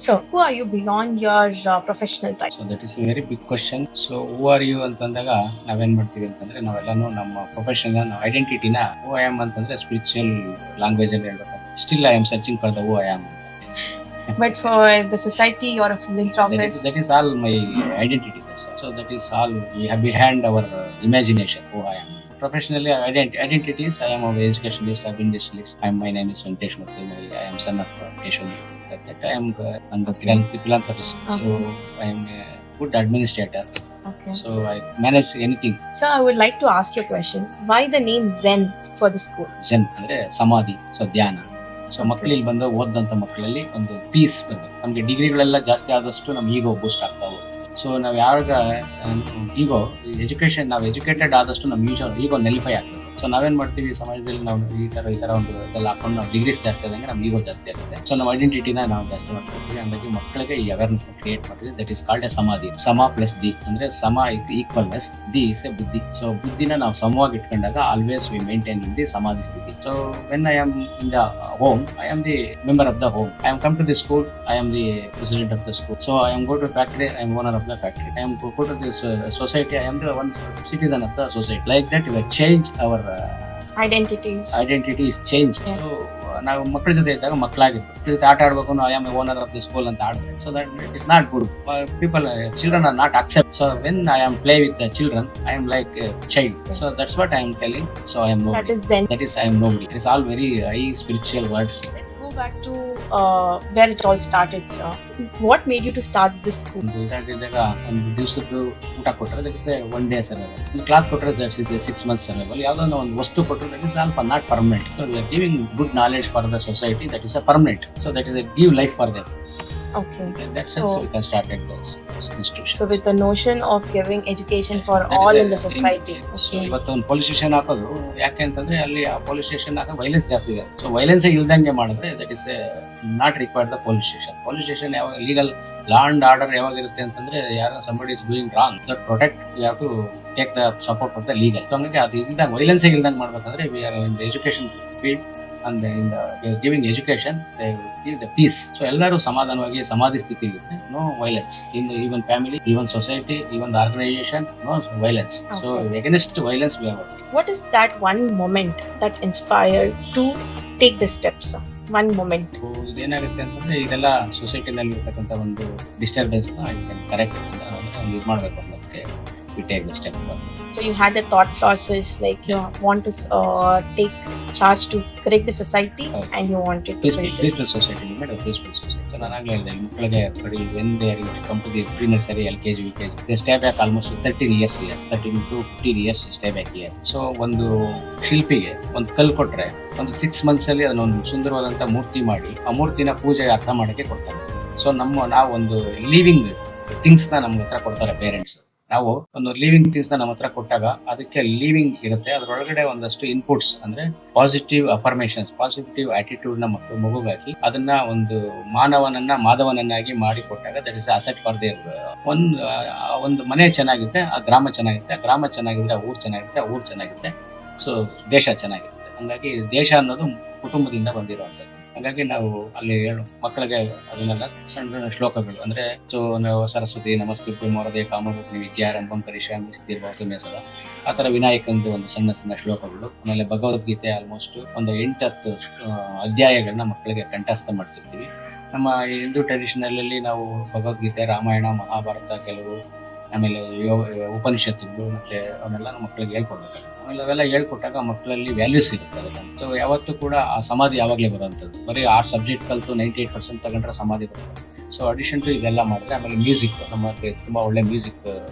So, who are you beyond your professional time? So that is a very big question. So who are you ಅಂತಂದಾಗ ನಾವೇನ್ ಮಾಡ್ತೀವಿ ಅಂತಂದ್ರೆ ನಾವೆಲ್ಲಾನು ನಮ್ಮ profession ನಾವು ಐಡೆಂಟಿಟಿನ ಹೂ ಐ ಆಮ್ ಅಂತಂದ್ರೆ ಸ್ಪಿರಿಚುವಲ್ ಲ್ಯಾಂಗ್ವೇಜ್ ಅಲ್ಲಿ ಹೇಳ್ಬೇಕು. Still I am searching for the who I am. But for the society, you're a philanthropist. That is all my identity. So that is all we have behind our imagination who I am. Professionally, identities. I am an educationalist. I've been industrialist. My name is Venkatesh Murthy. I am son of Keshav Murthy. Like that, I am a philanthropist. So I am a good administrator. Okay. So I manage anything. So I would like to ask you a question. Why the name Zen for the school? Zen ಅಂದ್ರೆ ಸಮಾಧಿ, so ಧ್ಯಾನ. So ಮಕ್ಕಳಿಗೆ ಬಂದು ಓದಂತ ಮಕ್ಕಳಲ್ಲಿ ಒಂದು piece ಬಂದು ನಮ್ಗೆ ಡಿಗ್ರಿಗಳೆಲ್ಲ ಜಾಸ್ತಿ ಆದಷ್ಟು ನಮ್ ಈಗೋ ಬೂಸ್ಟ್ ಆಗ್ತಾ ಹೋಗುತ್ತೆ. ಸೊ ನಾವು ಯಾವಾಗ ಈಗೋ ಎಜುಕೇಶನ್ ನಾವು ಎಜುಕೇಟೆಡ್ ಆದಷ್ಟು ನಮ್ ಈಗೋ ನೆಲಿಫೈ ಆಗ್ತದೆ. ಸೊ ನಾವೇನ್ ಮಾಡ್ತೀವಿ ಸಮಾಜದಲ್ಲಿ ನಾವು ಈ ತರ ಒಂದು ಇದೆಲ್ಲ ಹಾಕೊಂಡು ನಾವು ಡಿಗ್ರೀಸ್ ಜಾಸ್ತಿ ಆದಂಗೆ ನಮ್ ಈಗೋ ಜಾಸ್ತಿ ಆಗುತ್ತೆ. ಸೊ ನಮ್ಮ ಐಡೆಂಟಿಟಿನ ನಾವು ಜಾಸ್ತಿ ಮಾಡ್ತಿರ್ತೀವಿ. ಹಂಗಾಗಿ ಮಕ್ಕಳಿಗೆ ಈ ಅವೇರ್ನೆಸ್ ಕ್ರಿಯೇಟ್ ಮಾಡ್ತೀವಿ. That is called a samadhi. Sama plus dhi ಅಂದ್ರೆ sama equalness, dhi is a buddhi. So ಬುದ್ಧಿನ ನಾವು ಸಮವಾಗಿ ಇಟ್ಕೊಂಡಾಗ always we maintain in the samadhi sthiti. So when I am in the home, I am the member of the home. I am come to the school, I am the president of the school. So I am go to factory, I am owner of the factory. I am go to the society, I am the one citizen of the society. Like that, we change our identity is changed. Yeah. So ನಾವು ಮಕ್ಕಳ ಜೊತೆ ಇದ್ದಾಗ ಮಕ್ಕಳಾಗಿರ್ಬೇಕು, ಜೊತೆ ಆಟ ಆಡ್ಬೇಕು, I am owner of the school ಅಂತ ಆಡ್ತಾರೆ. So that it is not good. Children are not accept. So when I am play with the children, I am like a child. So that's what I am telling. So I am nobody. That is Zen. That is I am nobody. It is all very high spiritual words. Let's go back to where it all started, sir. What made you to start this school? ಇದ್ದಾಗ ಒಂದು ದಿವಸದ್ದು ಊಟ ಕೊಟ್ಟರೆ that is one day survival. ಒಂದು cloth ಕೊಟ್ಟರೆ that is 6 months survival. ಯಾವುದೋ ಒಂದು ವಸ್ತು ಕೊಟ್ಟರೆ that is all not permanent. So we are giving good knowledge for the society, that is a permanent. So that is a give life for them. Okay. That's so we can start at this institution. So with the notion of giving education for all in the society. So ಇವತ್ತು ಒಂದು police station ಹಾಕೋದು ಯಾಕೆ ಅಂತಂದ್ರೆ ಅಲ್ಲಿ ಆ police station ಹಾಕೋ violence ಜಾಸ್ತಿ ಇದೆ. ಸೊ ವೈಲೆನ್ಸ್ ಇಲ್ದಂಗೆ ಮಾಡಿದ್ರೆ that is not required the police station. Police station ಯಾವಾಗ ಲೀಗಲ್ ಲಾ ಅಂಡ್ ಆರ್ಡರ್ ಯಾವಾಗ ಇರುತ್ತೆ ಅಂತಂದ್ರೆ ಯಾರು somebody is doing wrong, that protect you have to take the support of the legal. So ಹಂಗಾಗಿ ಅದು ಇಲ್ದಂಗೆ ವೈಲೆನ್ಸ್ ಇಲ್ದಂಗೆ ಮಾಡ್ಬೇಕಂದ್ರೆ we are in the education field and in the giving education they give the peace. So ಎಲ್ಲರೂ ಸಮಾಧಾನವಾಗಿ ಸಮಾಧಿ ಸ್ಥಿತಿ ಇರುತ್ತೆ. No violence in the even family, even society, even the organization. No violence. Okay. So against violence we are working. What is that one moment that inspired to take the steps, sir? One moment. So ಇದೇನಾಗುತ್ತೆ ಅಂತಂದ್ರೆ ಇದೆಲ್ಲ ಸೊಸೈಟಿನಲ್ಲಿ ಇರ್ತಕ್ಕಂಥ ಒಂದು disturbance correct ಇದು ಮಾಡಬೇಕು ಅನ್ನೋದಕ್ಕೆ we take the step. So you had a thought process like you want to take charge to correct the society. Okay. And you wanted to peaceful society, made a peaceful society. So ನಾನು ಆಗಲೇ ಹೇಳಿದೆ ಮಕ್ಕಳಿಗೆ when they are come to the pre-nursery, LKG, UKG, they stay back almost 13 years here, 13 to 15 years stay back here. So ಒಂದು ಶಿಲ್ಪಿಗೆ ಒಂದು ಕಲ್ಲು ಕೊಟ್ರೆ ಒಂದು 6 months ಅಲ್ಲಿ ಅದನ್ನೊಂದು ಸುಂದರವಾದಂತ ಮೂರ್ತಿ ಮಾಡಿ ಆ ಮೂರ್ತಿನ ಪೂಜೆಗೆ ಅರ್ಥ ಮಾಡಕ್ಕೆ ಕೊಡ್ತಾರೆ. ಸೊ ನಾವು ಒಂದು ಲಿವಿಂಗ್ ಥಿಂಗ್ಸ್ ನ ನಮ್ಮ ಹತ್ರ ಕೊಡ್ತಾರೆ ಪೇರೆಂಟ್ಸ್. ನಾವು ಒಂದು ಲಿವಿಂಗ್ ಥಿಂಗ್ಸ್ ನಮ್ಮ ಹತ್ರ ಕೊಟ್ಟಾಗ ಅದಕ್ಕೆ ಲಿವಿಂಗ್ ಇರುತ್ತೆ, ಅದರೊಳಗಡೆ ಒಂದಷ್ಟು ಇನ್ಪುಟ್ಸ್ ಅಂದ್ರೆ ಪಾಸಿಟಿವ್ ಅಫರ್ಮೇಷನ್ಸ್, ಪಾಸಿಟಿವ್ ಆಟಿಟ್ಯೂಡ್ ನ ಮಗುವಾಗಿ ಅದನ್ನ ಒಂದು ಮಾಧವನನ್ನಾಗಿ ಮಾಡಿ ಕೊಟ್ಟಾಗ that is asset for there. ಒಂದು ಮನೆ ಚೆನ್ನಾಗಿರುತ್ತೆ, ಆ ಗ್ರಾಮ ಚೆನ್ನಾಗಿರುತ್ತೆ, ಆ ಗ್ರಾಮ ಚೆನ್ನಾಗಿದ್ರೆ ಊರ್ ಚೆನ್ನಾಗಿರುತ್ತೆ, ಆ ಊರ್ ಚೆನ್ನಾಗಿರುತ್ತೆ, ಸೊ ದೇಶ ಚೆನ್ನಾಗಿರುತ್ತೆ. ಹಂಗಾಗಿ ದೇಶ ಅನ್ನೋದು ಕುಟುಂಬದಿಂದ ಬಂದಿರುವಂತದ್ದು. ಹಾಗಾಗಿ ನಾವು ಅಲ್ಲಿ ಮಕ್ಕಳಿಗೆ ಅದನ್ನೆಲ್ಲ ಸಣ್ಣ ಶ್ಲೋಕಗಳು ಅಂದ್ರೆ ಸೊ ನಾವು ಸರಸ್ವತಿ ನಮಸ್ತುಭ್ಯಂ ವರದೆ ಕಾಮರೂಪಿಣಿ ವಿದ್ಯಾರಂಭಂ ಕರಿಷ್ಯಾಮಿ ಸಿದ್ಧಿರ್ಭವತು ಮೇ ಸದಾ, ಆ ಥರ ವಿನಾಯಕಂದು ಒಂದು ಸಣ್ಣ ಶ್ಲೋಕಗಳು. ಆಮೇಲೆ ಭಗವದ್ಗೀತೆ ಆಲ್ಮೋಸ್ಟ್ ಒಂದು 8-10 ಅಧ್ಯಾಯಗಳನ್ನ ಮಕ್ಕಳಿಗೆ ಕಂಠಸ್ಥ ಮಾಡಿಸಿರ್ತೀವಿ. ನಮ್ಮ ಹಿಂದೂ ಟ್ರೆಡಿಷನಲ್ ನಾವು ಭಗವದ್ಗೀತೆ, ರಾಮಾಯಣ, ಮಹಾಭಾರತ, ಕೆಲವು ಆಮೇಲೆ ಉಪನಿಷತ್ತುಗಳು ಮತ್ತೆ ಅವನ್ನೆಲ್ಲ ಮಕ್ಕಳಿಗೆ ಹೇಳ್ಕೊಡ್ಬೇಕಾಗುತ್ತೆ. ಆಮೇಲೆ ಅವೆಲ್ಲ ಹೇಳ್ಕೊಟ್ಟಾಗ ಮಕ್ಕಳಲ್ಲಿ ವ್ಯಾಲ್ಯೂಸ್ ಇರುತ್ತೆ ಅದೆಲ್ಲ. ಸೊ ಯಾವತ್ತೂ ಕೂಡ ಆ ಸಮಾಧಿ ಯಾವಾಗಲೇ ಬರೋಂಥದ್ದು. ಬರೀ ಆ ಸಬ್ಜೆಕ್ಟ್ ಕಲಿತು 98% ತಗೊಂಡ್ರೆ ಸಮಾಧಿ ಬರುತ್ತೆ. ಸೊ ಅಡಿಷನ್ ಟು ಇದೆಲ್ಲ ಮಾಡಿದ್ರೆ ಆಮೇಲೆ ಮ್ಯೂಸಿಕ್, ನಮಗೆ ತುಂಬಾ ಒಳ್ಳೆ ಮ್ಯೂಸಿಕ್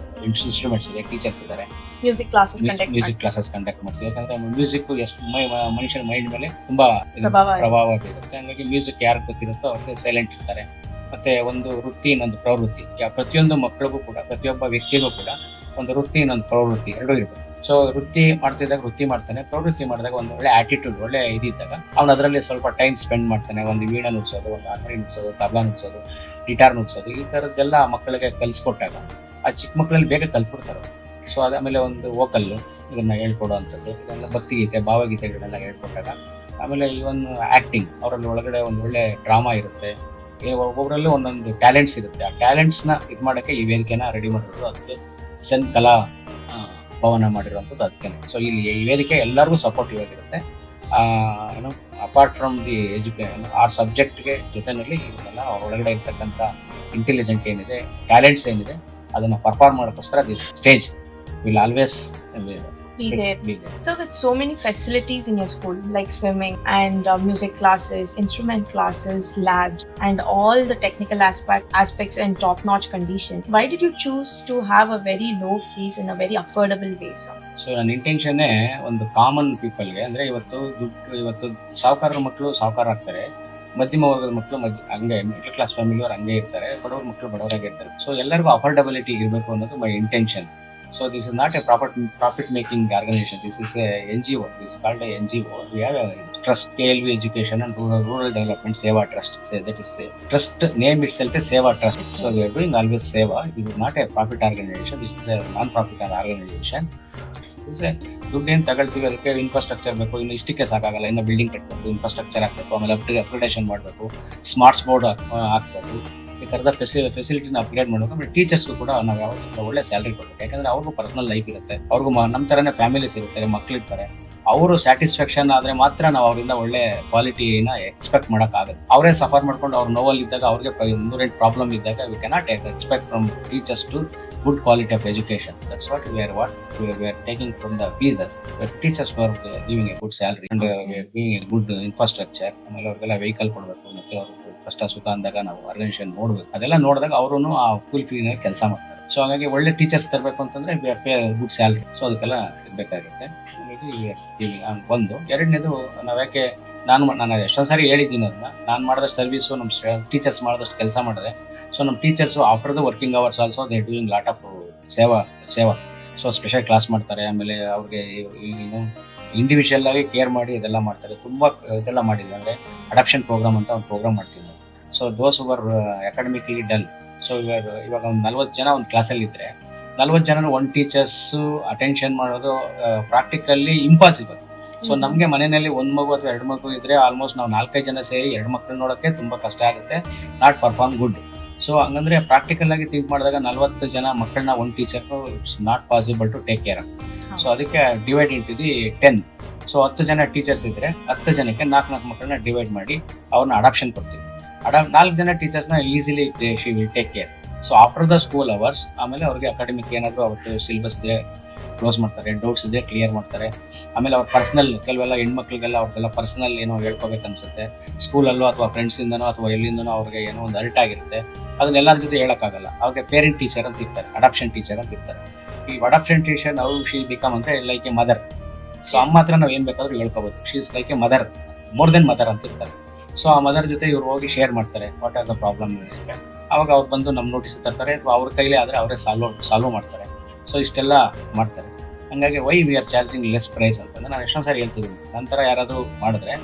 ಇನ್ಸ್ಟ್ರೂಮೆಂಟ್ಸ್ ಇದೆ, ಟೀಚರ್ಸ್ ಇದ್ದಾರೆ, ಮ್ಯೂಸಿಕ್ ಕ್ಲಾಸಸ್ ಕಂಡಕ್ಟ್ ಮಾಡ್ತೀವಿ. ಯಾಕಂದ್ರೆ ಮ್ಯೂಸಿಕ್ ಎಷ್ಟು ಮನುಷ್ಯನ ಮೈಂಡ್ ಮೇಲೆ ತುಂಬಾ ಪ್ರಭಾವ ಬೀರುತ್ತೆ. ಹಂಗಾಗಿ ಮ್ಯೂಸಿಕ್ ಯಾರು ಗೊತ್ತಿರುತ್ತೋ ಅವ್ರಿಗೆ ಸೈಲೆಂಟ್ ಇರ್ತಾರೆ. ಮತ್ತೆ ಒಂದು ವೃತ್ತಿ, ಇನ್ನೊಂದು ಪ್ರವೃತ್ತಿ. ಪ್ರತಿಯೊಂದು ಮಕ್ಕಳಿಗೂ ಕೂಡ, ಪ್ರತಿಯೊಬ್ಬ ವ್ಯಕ್ತಿಗೂ ಕೂಡ ಒಂದು ವೃತ್ತಿ, ಇನ್ನೊಂದು ಪ್ರವೃತ್ತಿ ಎರಡೂ ಇರ್ಬೇಕು. ಸೊ ವೃತ್ತಿ ಮಾಡ್ತಿದ್ದಾಗ ವೃತ್ತಿ ಮಾಡ್ತಾನೆ, ಪ್ರವೃತ್ತಿ ಮಾಡಿದಾಗ ಒಂದು ಒಳ್ಳೆ ಆಟಿಟ್ಯೂಡ್, ಒಳ್ಳೆ ಇದ್ದಾಗ ಅವ್ನು ಅದರಲ್ಲಿ ಸ್ವಲ್ಪ ಟೈಮ್ ಸ್ಪೆಂಡ್ ಮಾಡ್ತಾನೆ. ಒಂದು ವೀಣಾ ನುಡ್ಸೋದು, ಒಂದು ಹಾರ್ಮೋನಿ ನುಡ್ಸೋದು, ತಬಲಾ ನುಡ್ಸೋದು, ಗಿಟಾರ್ ನುಡ್ಸೋದು, ಈ ಥರದ್ದೆಲ್ಲ ಮಕ್ಕಳಿಗೆ ಕಲಿಸ್ಕೊಟ್ಟಾಗ ಆ ಚಿಕ್ಕ ಮಕ್ಕಳಲ್ಲಿ ಬೇಗ ಕಲ್ತ್ಬಿಡ್ತಾರೆ. ಸೊ ಅದಾದಮೇಲೆ ಒಂದು ವೋಕಲ್ಲು ಇದನ್ನ ಹೇಳ್ಕೊಡುವಂಥದ್ದು, ಇದೆಲ್ಲ ಭಕ್ತಿಗೀತೆ, ಭಾವಗೀತೆಗಳನ್ನೆಲ್ಲ ಹೇಳ್ಕೊಟ್ಟಾಗ ಆಮೇಲೆ ಇವನ್ ಆಕ್ಟಿಂಗ್ ಅವರಲ್ಲಿ ಒಳಗಡೆ ಒಂದು ಒಳ್ಳೆ ಡ್ರಾಮಾ ಇರುತ್ತೆ, ಒಬ್ಬೊಬ್ಬರಲ್ಲೂ ಒಂದೊಂದು ಟ್ಯಾಲೆಂಟ್ಸ್ ಇರುತ್ತೆ. ಆ ಟ್ಯಾಲೆಂಟ್ಸ್ನ ಇದು ಮಾಡೋಕ್ಕೆ ಈ ವೇದಿಕೆನ ರೆಡಿ ಮಾಡಿರೋದು. ಅದಕ್ಕೆ ಸೆನ್ ಕಲಾ ಭವನ ಮಾಡಿರುವಂಥದ್ದು ಅದಕ್ಕೆ. ಸೊ ಇಲ್ಲಿ ಈ ವೇದಿಕೆ ಎಲ್ಲರಿಗೂ ಸಪೋರ್ಟಿವ್ ಆಗಿರುತ್ತೆ. ಏನು ಅಪಾರ್ಟ್ ಫ್ರಮ್ ದಿ ಎಜುಕೇಷನ್ ಆ ಸಬ್ಜೆಕ್ಟ್ಗೆ ಜೊತೆಯಲ್ಲಿ ಇವನ್ನೆಲ್ಲ ಅವ್ರ ಒಳಗಡೆ ಇರ್ತಕ್ಕಂಥ ಇಂಟೆಲಿಜೆಂಟ್ ಏನಿದೆ, ಟ್ಯಾಲೆಂಟ್ಸ್ ಏನಿದೆ, ಅದನ್ನು ಪರ್ಫಾರ್ಮ್ ಮಾಡೋಕ್ಕೋಸ್ಕರ this stage will always be there. So with so many facilities in your school like swimming and music classes, instrument classes, labs and all the technical aspects in top notch condition, why did you choose to have a very low fees in a very affordable way, sir? So ನನ್ನ ಇಂಟೆನ್ಷನ್ನೇ ಒಂದು common ಪೀಪಲ್ಗೆ, ಅಂದರೆ ಇವತ್ತು ಸಾಹುಕಾರರ ಮಕ್ಕಳು ಸಾಹುಕಾರ ಆಗ್ತಾರೆ, ಮಧ್ಯಮ ವರ್ಗದ ಮಕ್ಕಳು ಹಂಗೆ ಮಿಡಲ್ ಕ್ಲಾಸ್ ಫ್ಯಾಮಿಲಿ ಅವ್ರು ಹಂಗೆ ಇರ್ತಾರೆ, ಬಡವ್ರ ಮಕ್ಕಳು ಬಡವರಾಗಿ ಇರ್ತಾರೆ. ಸೊ ಎಲ್ಲರಿಗೂ ಅಫೋರ್ಡಬಿಲಿಟಿ ಇರಬೇಕು ಅನ್ನೋದು my intention. So this is not a profit making organization. This is a NGO. This is called a NGO. We have a trust, KLV Education and Rural Development Seva Trust. So that is a trust, name itself is Seva Trust. So we are doing always Seva. This is not a profit organization. This is a non-profit organization. This is a ದುಡ್ಡು ಏನು ತಗೊಳ್ತೀವಿ, ಅದಕ್ಕೆ infrastructure ಬೇಕು. ಇನ್ನು ಇಷ್ಟಕ್ಕೆ ಸಾಕಾಗಲ್ಲ, ಇನ್ನು building ಕಟ್ಟಬೇಕು, ಇನ್ಫ್ರಾಸ್ಟ್ರಕ್ಚರ್ ಹಾಕಬೇಕು, ಆಮೇಲೆ ಅಪ್ಗ್ರೇಡೇಷನ್ ಮಾಡಬೇಕು, ಸ್ಮಾರ್ಟ್ಸ್ ಬೋರ್ಡ್ ಹಾಕಬೇಕು, ಈ ಥರದ ಫೆಸಿಲಿಟಿನ ಅಪ್ಗ್ರೇಡ್ ಮಾಡಬೇಕು. ಆಮೇಲೆ ಟೀಚರ್ಸ್ಗೂ ಕೂಡ ನಾವು ಯಾವಾಗ ಒಳ್ಳೆ ಸ್ಯಾಲ್ರಿ ಕೊಡಬೇಕು. ಯಾಕಂದರೆ ಅವ್ರಿಗೂ ಪರ್ಸನಲ್ ಲೈಫ್ ಇರುತ್ತೆ, ಅವ್ರಿಗೂ ನಮ್ಮ ಥರನೇ ಫ್ಯಾಮಿಲೀಸ್ ಇರ್ತಾರೆ, ಮಕ್ಕಳಿರ್ತಾರೆ. ಅವರು ಸ್ಯಾಟಿಸ್ಫ್ಯಾಕ್ಷನ್ ಆದರೆ ಮಾತ್ರ ನಾವು ಅವರಿಂದ ಒಳ್ಳೆ ಕ್ವಾಲಿಟಿನ ಎಕ್ಸ್ಪೆಕ್ಟ್ ಮಾಡೋಕ್ಕಾಗುತ್ತೆ. ಅವರೇ ಸಫರ್ ಮಾಡ್ಕೊಂಡು ಅವ್ರ ನೋವಲ್ಲಿ ಇದ್ದಾಗ, ಅವ್ರಿಗೆ 108 ಪ್ರಾಬ್ಲಮ್ ಇದ್ದಾಗ, we cannot expect from teachers to good quality of education. That's what we are taking from the fees. The teachers were giving a good salary and we are giving a good infrastructure. ಆಮೇಲೆ ಅವ್ರಿಗೆಲ್ಲ vehicle ಕೊಡಬೇಕು, ಮತ್ತೆ ಅವ್ರಿಗೆ ಕಷ್ಟ ಸುಖ ಅಂದಾಗ ನಾವು organisation ನೋಡ್ಬೇಕು. ಅದೆಲ್ಲ ನೋಡಿದಾಗ ಅವರು ಆ ಫುಲ್ ಫೀನ ಕೆಲಸ ಮಾಡ್ತಾರೆ. ಸೊ ಹಾಗಾಗಿ ಒಳ್ಳೆ ಟೀಚರ್ಸ್ ತರಬೇಕು ಅಂತಂದ್ರೆ V pay good salary. So ಅದಕ್ಕೆಲ್ಲ ಬೇಕಾಗುತ್ತೆ. ಒಂದು ಎರಡನೇದು, ನಾವು ಯಾಕೆ ನಾನು ಎಷ್ಟೊಂದು ಸಾರಿ ಹೇಳಿದ್ದೀನಿ ಅದನ್ನ, ನಾನು ಮಾಡಿದಷ್ಟು ಸರ್ವಿಸು ನಮ್ಮ ಟೀಚರ್ಸ್ ಮಾಡಿದಷ್ಟು ಕೆಲಸ ಮಾಡಿದೆ. ಸೊ ನಮ್ಮ teachers after the working hours also they doing lot of ಸೇವಾ. ಸೊ ಸ್ಪೆಷಲ್ ಕ್ಲಾಸ್ ಮಾಡ್ತಾರೆ, ಆಮೇಲೆ ಅವ್ರಿಗೆ ಏನು ಇಂಡಿವಿಜುವಲ್ ಆಗಿ ಕೇರ್ ಮಾಡಿ ಇದೆಲ್ಲ ಮಾಡ್ತಾರೆ. ತುಂಬ ಇದೆಲ್ಲ ಮಾಡಿಲ್ಲ ಅಂದರೆ ಅಡಾಪ್ಷನ್ ಪ್ರೋಗ್ರಾಮ್ ಅಂತ ಒಂದು ಪ್ರೋಗ್ರಾಮ್ ಮಾಡ್ತೀನಿ. So those were academically dull. So ಇವಾಗ ಒಂದು 40 ಜನ ಒಂದು ಕ್ಲಾಸಲ್ಲಿ ಇದ್ದರೆ 40 ಜನ ಒಂದು ಟೀಚರ್ಸು ಅಟೆನ್ಷನ್ ಮಾಡೋದು ಪ್ರಾಕ್ಟಿಕಲಿ ಇಂಪಾಸಿಬಲ್. ಸೊ ನಮಗೆ ಮನೆಯಲ್ಲಿ ಒಂದು ಮಗು ಅಥವಾ 2 ಮಗು ಇದ್ರೆ ಆಲ್ಮೋಸ್ಟ್ ನಾವು 4-5 ಜನ ಸೇರಿ 2 ಮಕ್ಕಳು ನೋಡೋಕ್ಕೆ ತುಂಬ ಕಷ್ಟ ಆಗುತ್ತೆ, ನಾಟ್ ಪರ್ಫಾರ್ಮ್ ಗುಡ್. ಸೊ ಹಂಗಂದ್ರೆ ಪ್ರಾಕ್ಟಿಕಲ್ ಆಗಿ ಥಿಂಕ್ ಮಾಡಿದಾಗ 40 ಜನ ಮಕ್ಕಳನ್ನ ಒಂದು teacher it's not possible to take care of. So ಅದಕ್ಕೆ ಡಿವೈಡ್ ಇಂಟು ದಿ 10. ಸೊ 10 ಜನ ಟೀಚರ್ಸ್ ಇದ್ರೆ 10 ಜನಕ್ಕೆ 4 ಮಕ್ಕಳನ್ನ ಡಿವೈಡ್ ಮಾಡಿ ಅವ್ರನ್ನ ಅಡಾಪ್ಷನ್ ಕೊಡ್ತೀವಿ. 4 ಜನ ಟೀಚರ್ಸ್ನ easily she will take care. So after the school hours ಆಮೇಲೆ ಅವ್ರಿಗೆ ಅಕಾಡೆಮಿಕ್ ಏನಾದರೂ ಅವತ್ತು ಸಿಲೆಬಸ್ ಇದೆ ಕ್ಲೋಸ್ ಮಾಡ್ತಾರೆ, ಡೌಟ್ಸ್ ಇದೆ ಕ್ಲಿಯರ್ ಮಾಡ್ತಾರೆ. ಆಮೇಲೆ ಅವ್ರ ಪರ್ಸನಲ್ ಕೆಲವೆಲ್ಲ ಹೆಣ್ಮಕ್ಳಿಗೆಲ್ಲ ಅವ್ರಿಗೆಲ್ಲ ಪರ್ಸನಲ್ ಏನೋ ಹೇಳ್ಕೋಬೇಕು ಅನ್ಸುತ್ತೆ, ಸ್ಕೂಲಲ್ಲೋ ಅಥವಾ ಫ್ರೆಂಡ್ಸಿಂದನೋ ಅಥವಾ ಎಲ್ಲಿಂದನೋ ಅವ್ರಿಗೆ ಏನೋ ಒಂದು ಅರ್ಟ್ ಆಗಿರುತ್ತೆ, ಅದನ್ನ ಎಲ್ಲರ ಜೊತೆ ಹೇಳೋಕ್ಕಾಗಲ್ಲ. ಅವ್ರಿಗೆ ಪೇರೆಂಟ್ ಟೀಚರ್ ಅಂತ ಇರ್ತಾರೆ, ಅಡಾಪ್ಷನ್ ಟೀಚರ್ ಅಂತ ಇರ್ತಾರೆ. ಈ ಅಡಾಪ್ಷನ್ ಟೀಚರ್ ನಾವು ಶಿ ಬಿಕಮ್ ಅಂದರೆ ಲೈಕ್ ಎ ಮದರ್. ಸೊ ಅಮ್ಮ ಹತ್ರ ನಾವು ಏನು ಬೇಕಾದ್ರೂ ಹೇಳ್ಕೋಬೋದು. She is like a mother, more than mother ಅಂತ ಇರ್ತಾರೆ. ಸೊ ಆ ಮದರ್ ಜೊತೆ ಇವ್ರು ಹೋಗಿ ಶೇರ್ ಮಾಡ್ತಾರೆ ವಾಟ್ ಆರ್ ದ ಪ್ರಾಬ್ಲಮ್ ಇದೆ. ಅವಾಗ ಅವ್ರು ಬಂದು ನಮ್ಮ ನೋಟಿಸ್ ತರ್ತಾರೆ, ಅಥವಾ ಅವ್ರ ಕೈಲೇ ಆದರೆ ಅವರೇ ಸಾಲ್ವ್ ಮಾಡ್ತಾರೆ. ಸೊ ಇಷ್ಟೆಲ್ಲ ಮಾಡ್ತಾರೆ. ಹಾಗಾಗಿ why we are charging less price ಅಂತಂದ್ರೆ ನಾನು ಎಷ್ಟೊಂದು ಸಾರಿ ಹೇಳ್ತಿದ್ದೀನಿ. ನಂತರ ಯಾರಾದರೂ ಮಾಡಿದ್ರೆ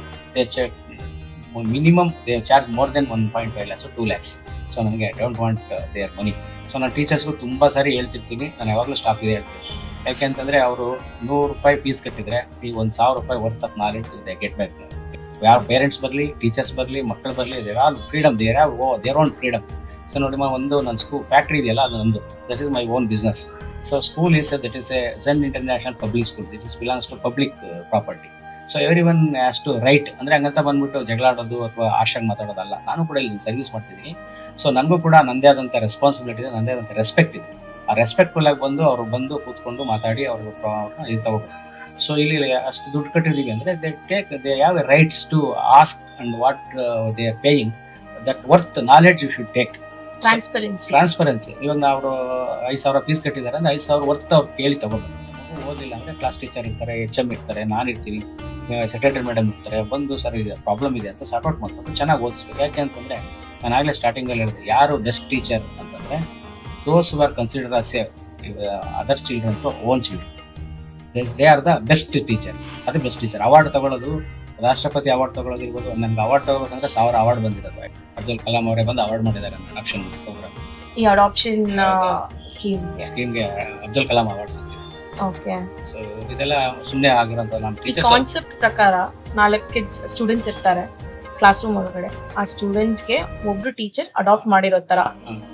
minimum they charge more than 1.5 lakhs 2 lakhs. So ನನಗೆ I don't want their money. So ನಾನು ಟೀಚರ್ಸ್ಗೂ ತುಂಬ ಸಾರಿ ಹೇಳ್ತಿರ್ತೀನಿ, ನಾನು ಯಾವಾಗಲೂ ಸ್ಟಾಪ್ ಇದೆ ಹೇಳ್ತೀನಿ. ಯಾಕೆಂತಂದರೆ ಅವರು 100 ರೂಪಾಯಿ ಫೀಸ್ ಕಟ್ಟಿದ್ರೆ ಈಗ 1,000 ರೂಪಾಯಿ ವರ್ತ್ ಆಫ್ ನಾಲೆಡ್ಜ್ ಇದೆ ಗೆಟ್ ಬ್ಯಾಕ್. ಯಾವ ಪೇರೆಂಟ್ಸ್ ಬರಲಿ, ಟೀಚರ್ಸ್ ಬರಲಿ, ಮಕ್ಕಳು ಬರಲಿ, their all freedom, their own freedom. So ನೋಡಿ, ಒಂದು ನನ್ನ ಫ್ಯಾಕ್ಟ್ರಿ ಇದೆಯಲ್ಲ, ಅದು ನಂದು, that is my own business. So school is that is a Zen International Public School. It is belongs to public property. So everyone has to right. ಅಂದರೆ ಹಂಗಂತ ಬಂದ್ಬಿಟ್ಟು ಜಗಳಾಡೋದು ಅಥವಾ ಆಶಾಗಿ ಮಾತಾಡೋದಲ್ಲ. ನಾನು ಕೂಡ ಇಲ್ಲಿ ಸರ್ವಿಸ್ ಮಾಡ್ತಿದ್ದೀನಿ. ಸೊ ನನಗೂ ಕೂಡ ನನ್ನದೇ ಆದಂಥ ರೆಸ್ಪಾನ್ಸಿಬಿಲಿಟಿ ಇದೆ, ನನ್ನದೇ ಆದಂಥ ರೆಸ್ಪೆಕ್ಟ್ ಇದೆ. ಆ ರೆಸ್ಪೆಕ್ಟ್ಫುಲ್ ಆಗಿ ಬಂದು ಅವರು ಬಂದು ಕೂತ್ಕೊಂಡು ಮಾತಾಡಿ ಅವ್ರಿಗೆ ಇದು ತಗೋಬೋದು. ಸೊ ಇಲ್ಲಿ ಅಷ್ಟು ದುಡ್ಡು ಕಟ್ಟಿದ್ದೀವಿ ಅಂದರೆ they have a rights to ask and what they are paying, that worth knowledge you should take. Transparency. ಇವಾಗ ಅವರು 5,000 ಫೀಸ್ ಕಟ್ಟಿದ್ದಾರೆ ಅಂದ್ರೆ 5,000 ವರ್ತ್ ಅವ್ರು ಕೇಳಿ ತಗೋಬೇಕು. ಓದಿಲ್ಲ ಅಂದರೆ ಕ್ಲಾಸ್ ಟೀಚರ್ ಇರ್ತಾರೆ, HM ಇರ್ತಾರೆ, ನಾನು ಇರ್ತೀನಿ, ಸೆಕ್ರೆಟರಿ ಮೇಡಮ್ ಇರ್ತಾರೆ, ಬಂದು ಸರ್ ಇದೆ ಪ್ರಾಬ್ಲಮ್ ಇದೆ ಅಂತ ಸಾರ್ಟ್ ಔಟ್ ಮಾಡ್ಕೊಂಡು ಚೆನ್ನಾಗಿ ಓದಿಸ್ಬೇಕು. ಯಾಕೆ ಅಂತಂದರೆ ನಾನು ಆಗಲೇ ಸ್ಟಾರ್ಟಿಂಗಲ್ಲಿ ಹೇಳಿದೆ, ಯಾರು ಬೆಸ್ಟ್ ಟೀಚರ್ ಅಂತಂದರೆ those who are consider as a other children to own children, they are the best teacher. ಅದು ಬೆಸ್ಟ್ ಟೀಚರ್. ಅವಾರ್ಡ್ ತಗೊಳ್ಳೋದು, ರಾಷ್ಟ್ರಪತಿ ಅವಾರ್ಡ್ ತಗೊಳ್ಳೋದಿರ್ಬೋದು. ನನಗೆ ಅವಾರ್ಡ್ ತಗೋಬೇಕಂದ್ರೆ 1000 ಅವಾರ್ಡ್ ಬಂದಿರೋದು. ಅಬ್ದುಲ್ ಕಲಾಂ ಅವರೇ ಬಂದು ಅವಾರ್ಡ್ ಮಾಡಿದ್ದಾರೆ ಅಡಾಪ್ಷನ್ ಪ್ರೋಗ್ರಾಮ್. ಈ ಅಡಾಪ್ಷನ್ ಸ್ಕೀಮ್ಗೆ ಅಬ್ದುಲ್ ಕಲಾಂ ಅವಾರ್ಡ್ ಸಿಕ್ಕಿದೆ. ಓಕೆ. ಸೊ ಇದೆಲ್ಲ ಸುಮ್ಮನೆ ಆಗಿರೋದು. ನಮ್ಮ ಟೀಚರ್ಸ್ ಕಾನ್ಸೆಪ್ಟ್ ಪ್ರಕಾರ 4 ಕಿಡ್ಸ್ ಸ್ಟೂಡೆಂಟ್ಸ್ ಇರ್ತಾರೆ, ಕ್ಲಾಸ್ ರೂಮ್ ಒಳಗಡೆ ಆ ಸ್ಟೂಡೆಂಟ್ಗೆ ಒಬ್ರು ಟೀಚರ್ ಅಡಾಪ್ಟ್ ಮಾಡಿರೋ ತರ.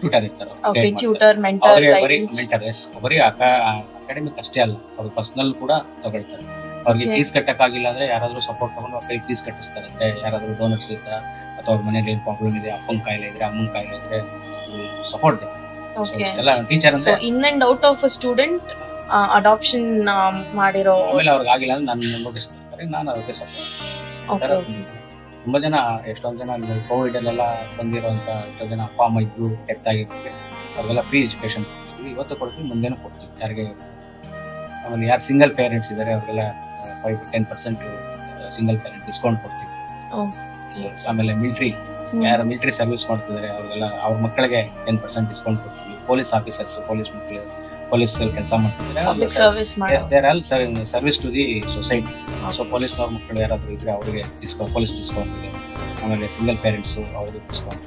ಟ್ಯೂಟರ್ ಇರ್ತಾರೆ, ಓಕೆ, ಟ್ಯೂಟರ್, ಮೆಂಟರ್, ಅವರಿಗೆ ಬರೀ ಗೈಡೆನ್ಸ್. ಮೆಂಟರ್ ಬರೀ ಅಕಾಡೆಮಿಕ್ ಅಷ್ಟೇ ಅಲ್ಲ, ಅವ್ರು ಪರ್ಸನಲ್ ಕೂಡ ತಗೊಳ್ತಾರೆ. ಅವ್ರಿಗೆ ಫೀಸ್ ಕಟ್ಟಕ್ಕಾಗಿಲ್ಲ ಅಂದ್ರೆ ಯಾರಾದ್ರೂ ಸಪೋರ್ಟ್ ತಗೊಂಡು ಅವ್ರ ಕೈ ಫೀಸ್ ಕಟ್ಟಿಸ್ತಾರೆ. ಅಂದ್ರೆ ಯಾರಾದ್ರೂ ಡೋನರ್ಸ್ ಇರ್ತಾರ ಅಥವಾ ಅವ್ರ ಮನೇಲಿ ಏನ್ ಪ್ರಾಬ್ಲಮ್ ಇದೆ, ಅಪ್ಪನ ಕಾಯಿಲೆ ಇದ್ರೆ, ಅಮ್ಮನ ಕಾಯಿಲೆ ಇದ್ರೆ ಸಪೋರ್ಟ್ ಇದೆ. ಓಕೆ, ಎಲ್ಲ ಟೀಚರ್ ಸೊ ಅಂದ್ರೆ in and out of a student adoption ಮಾಡಿರೋ. ಆಮೇಲೆ ಅವ್ರಿಗೆ ಆಗಿಲ್ಲ ಅಂದ್ರೆ ನಾನು ನೋಟಿಸ್ ಮಾಡ್ತಾರೆ, ನಾನು ಅದಕ್ಕೆ ಸಪೋರ್ಟ್. ಓಕೆ, ತುಂಬಾ ಜನ, ಎಷ್ಟೊಂದು ಜನ ಕೋವಿಡ್ ಅಲ್ಲೆಲ್ಲ ಬಂದಿರುವಂತ ಎಷ್ಟೋ ಜನ ಅಪ್ಪ ಅಮ್ಮ ಇದ್ರು, ಡೆತ್ ಆಗಿರ್ತಾರೆ, ಅವ್ರಿಗೆಲ್ಲ ಫ್ರೀ ಎಜುಕೇಶನ್ ಕೊಡ್ತೀವಿ, ಇವತ್ತು ಕೊಡ್ತೀವಿ, ಮುಂದೆನೂ ಕೊಡ್ತೀವಿ ಯಾರಿಗೆ. ಆಮೇಲೆ ಯಾರು ಸಿಂಗಲ್ ಪೇರೆಂಟ್ಸ್ ಇದ್ದಾರೆ ಅವ್ರಿಗೆಲ್ಲ 5-10% ಸಿಂಗಲ್ ಪೇರೆಂಟ್ ಡಿಸ್ಕೌಂಟ್ ಕೊಡ್ತೀವಿ. ಆಮೇಲೆ ಯಾರು ಮಿಲಿಟರಿ ಸರ್ವಿಸ್ ಮಾಡ್ತಿದ್ದಾರೆ ಅವ್ರಿಗೆಲ್ಲ ಅವ್ರ ಮಕ್ಕಳಿಗೆ 10% ಡಿಸ್ಕೌಂಟ್ ಕೊಡ್ತೀವಿ. ಪೊಲೀಸ್ ಆಫೀಸರ್ಸ್, ಪೊಲೀಸ್ ಕೆಲಸ ಮಾಡ್ತಿದ್ದಾರೆ, service to the society. So ಪೊಲೀಸ್ನವ್ರ ಮಕ್ಕಳು ಯಾರಾದ್ರೂ ಇದ್ರೆ ಅವರಿಗೆ ಪೊಲೀಸ್ ಡಿಸ್ಕೌಂಟ್ ಇದೆ. ಆಮೇಲೆ ಸಿಂಗಲ್ ಪೇರೆಂಟ್ಸ್ ಅವ್ರಿಗೆ ಡಿಸ್ಕೌಂಟ್